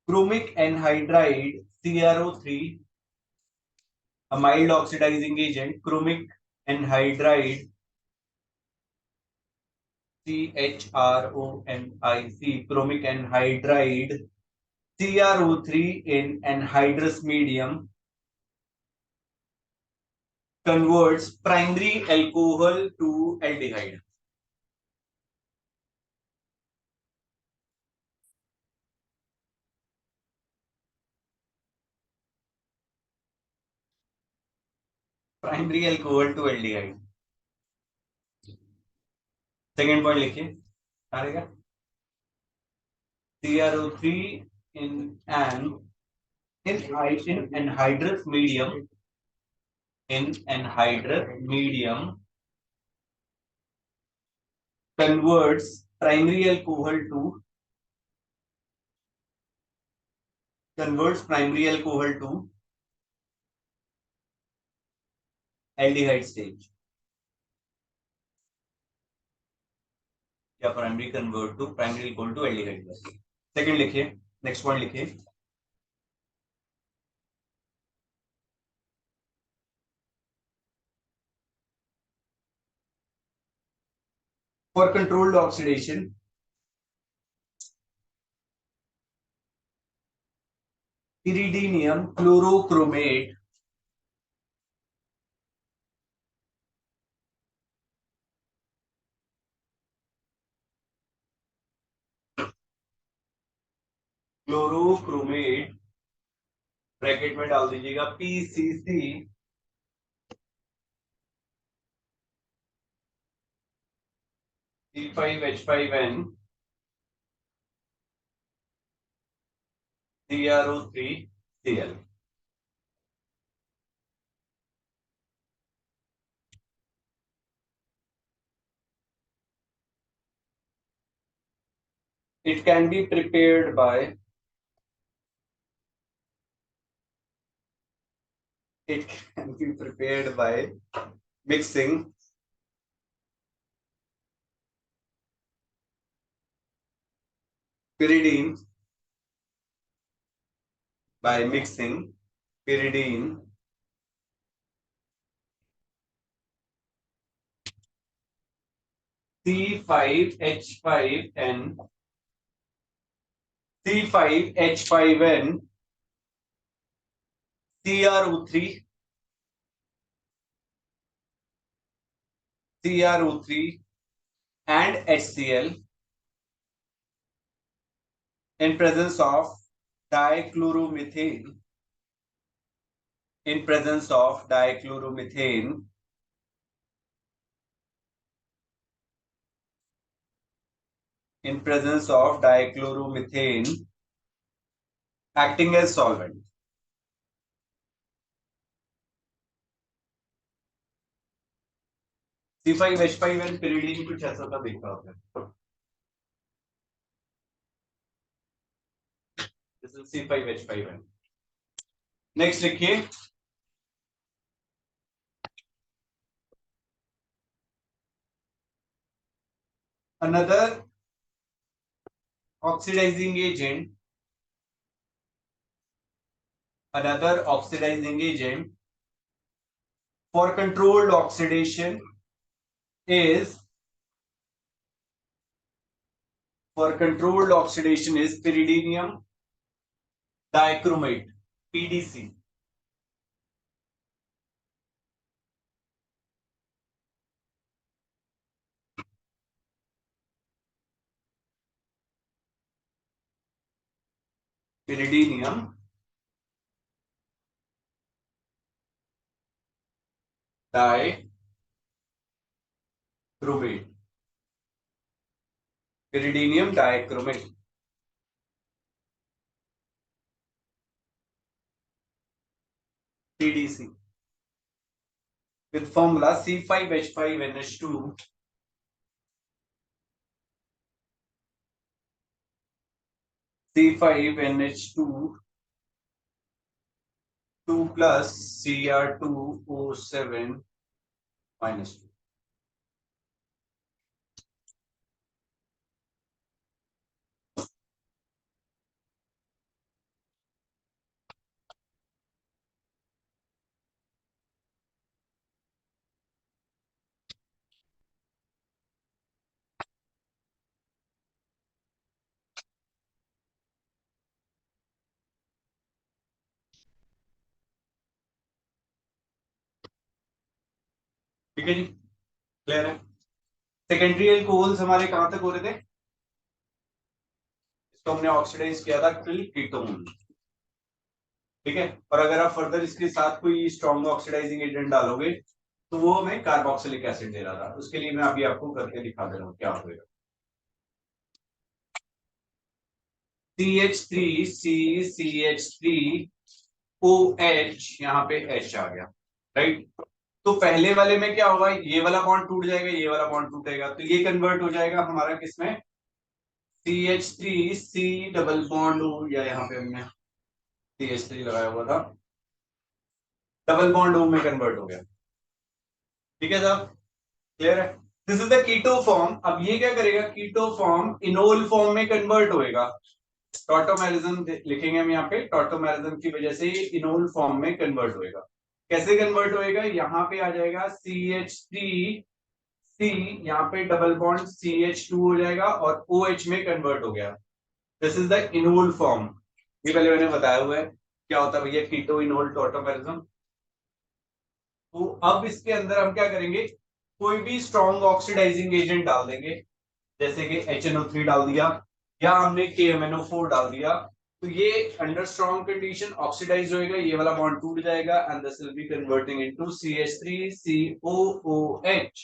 chromic anhydride CrO3, a mild oxidizing agent chromic anhydride CHROMIC, chromic anhydride CrO3 in anhydrous medium converts primary alcohol to aldehyde। Primary alcohol to aldehyde. Second point लिखिए, आ रहेगा CrO3 in an in anhydrous medium, in anhydrous medium converts primary alcohol to aldehyde stage, या primary convert to primary alcohol to aldehyde. Second लिखिए, नेक्स्ट पॉइंट लिखिए, for controlled oxidation iridium chlorochromate bracket में डाल दीजिएगा PCC C5H5N CrO3Cl. It can be prepared by mixing pyridine pyridine C5H5N C5H5N CrO3 and HCl in presence of dichloromethane in presence of dichloromethane in presence of dichloromethane acting as solvent. C5H5N pyridine कुछ ऐसा था देखा आपने. This is C5H5N. नेक्स्ट लिखिए another oxidizing agent for controlled oxidation is pyridinium dichromate, PDC. Pyridinium dichromate. Pyridinium dichromate. PDC. With formula C5H5NH2 C5NH2 2 plus Cr2O7 minus 2. ठीक है जी, क्लियर है. सेकेंडरी एल्कोहल्स हमारे कहां तक हो रहे थे? इसको हमने ऑक्सीडाइज किया था टिल कीटोन. ठीक है, और अगर आप फर्दर इसके साथ कोई स्ट्रॉन्ग ऑक्सीडाइजिंग एजेंट डालोगे तो वो हमें कार्बोक्सिलिक एसिड दे रहा था. उसके लिए मैं अभी आपको करके दिखा दे रहा हूं क्या होगा. CH3CCH3OH, यहाँ पे H आ गया, राइट. तो पहले वाले में क्या होगा, ये वाला बॉन्ड टूट जाएगा, ये वाला बॉन्ड टूटेगा, तो ये कन्वर्ट हो जाएगा हमारा किसमें, CH3C डबल बॉन्ड O, या यहाँ पे हमने CH3 लगाया हुआ था, डबल बॉन्ड O में कन्वर्ट हो गया. ठीक है साहब, क्लियर है. This is the keto form. अब ये क्या करेगा, कीटो फॉर्म इनोल फॉर्म में कन्वर्ट होएगा. टॉटोमेरिज्म लिखेंगे हम यहाँ पे, टॉटोमेरिज्म की वजह से इनोल फॉर्म में कन्वर्ट होएगा. कैसे कन्वर्ट होएगा, यहाँ पे आ जाएगा CH3C, यहाँ पे डबल बॉन्ड CH2 हो जाएगा और OH में कन्वर्ट हो गया. This is the enol form. ये पहले मैंने बताया हुआ है क्या होता है भैया, कीटो इनोल टॉटोमेरिज्म. तो अब इसके अंदर हम क्या करेंगे, कोई भी स्ट्रॉन्ग ऑक्सीडाइजिंग एजेंट डाल देंगे, जैसे कि HNO3 डाल दिया या हमने KMNO4 डाल दिया, तो ये अंडर स्ट्रॉन्ग कंडीशन ऑक्सीडाइज होएगा, ये वाला बॉन्ड टूट जाएगा and this will be converting into CH3COOH.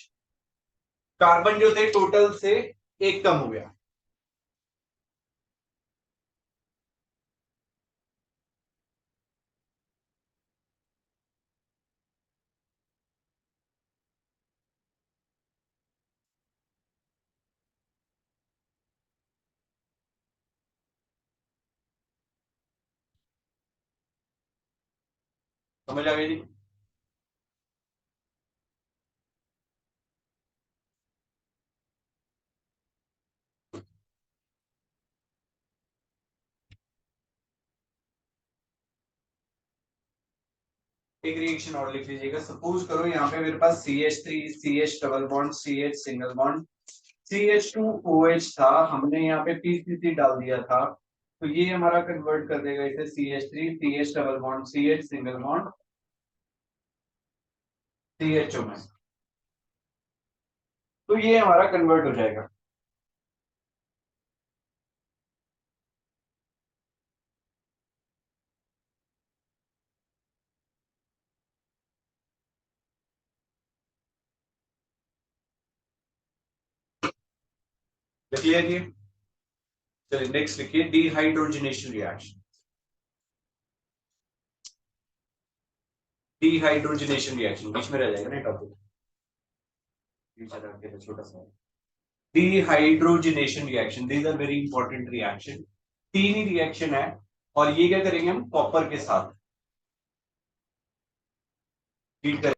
Carbon जो थे टोटल से एक कम हो गया. समझ आ गई जी? एक रिएक्शन और लिख लीजिएगा। सपोज करो यहाँ पे मेरे पास CH3 CH double bond CH single bond CH2OH था, हमने यहाँ पे PCC डाल दिया था, तो ये हमारा कन्वर्ट कर देगा इसे CH3 CH double bond CH single bond CHO में। तो ये हमारा कन्वर्ट हो जाएगा। क्लियर ये? चलिए नेक्स्ट लिखिए डिहाइड्रोजनेशन रिएक्शन। डिहाइड्रोजनेशन रिएक्शन बीच में रह जाएगा ना टॉपिक, छोटा सा। Dehydrogenation reaction, this are very important reaction. तीन ही रिएक्शन है और ये क्या करेंगे हम कॉपर के साथ हीट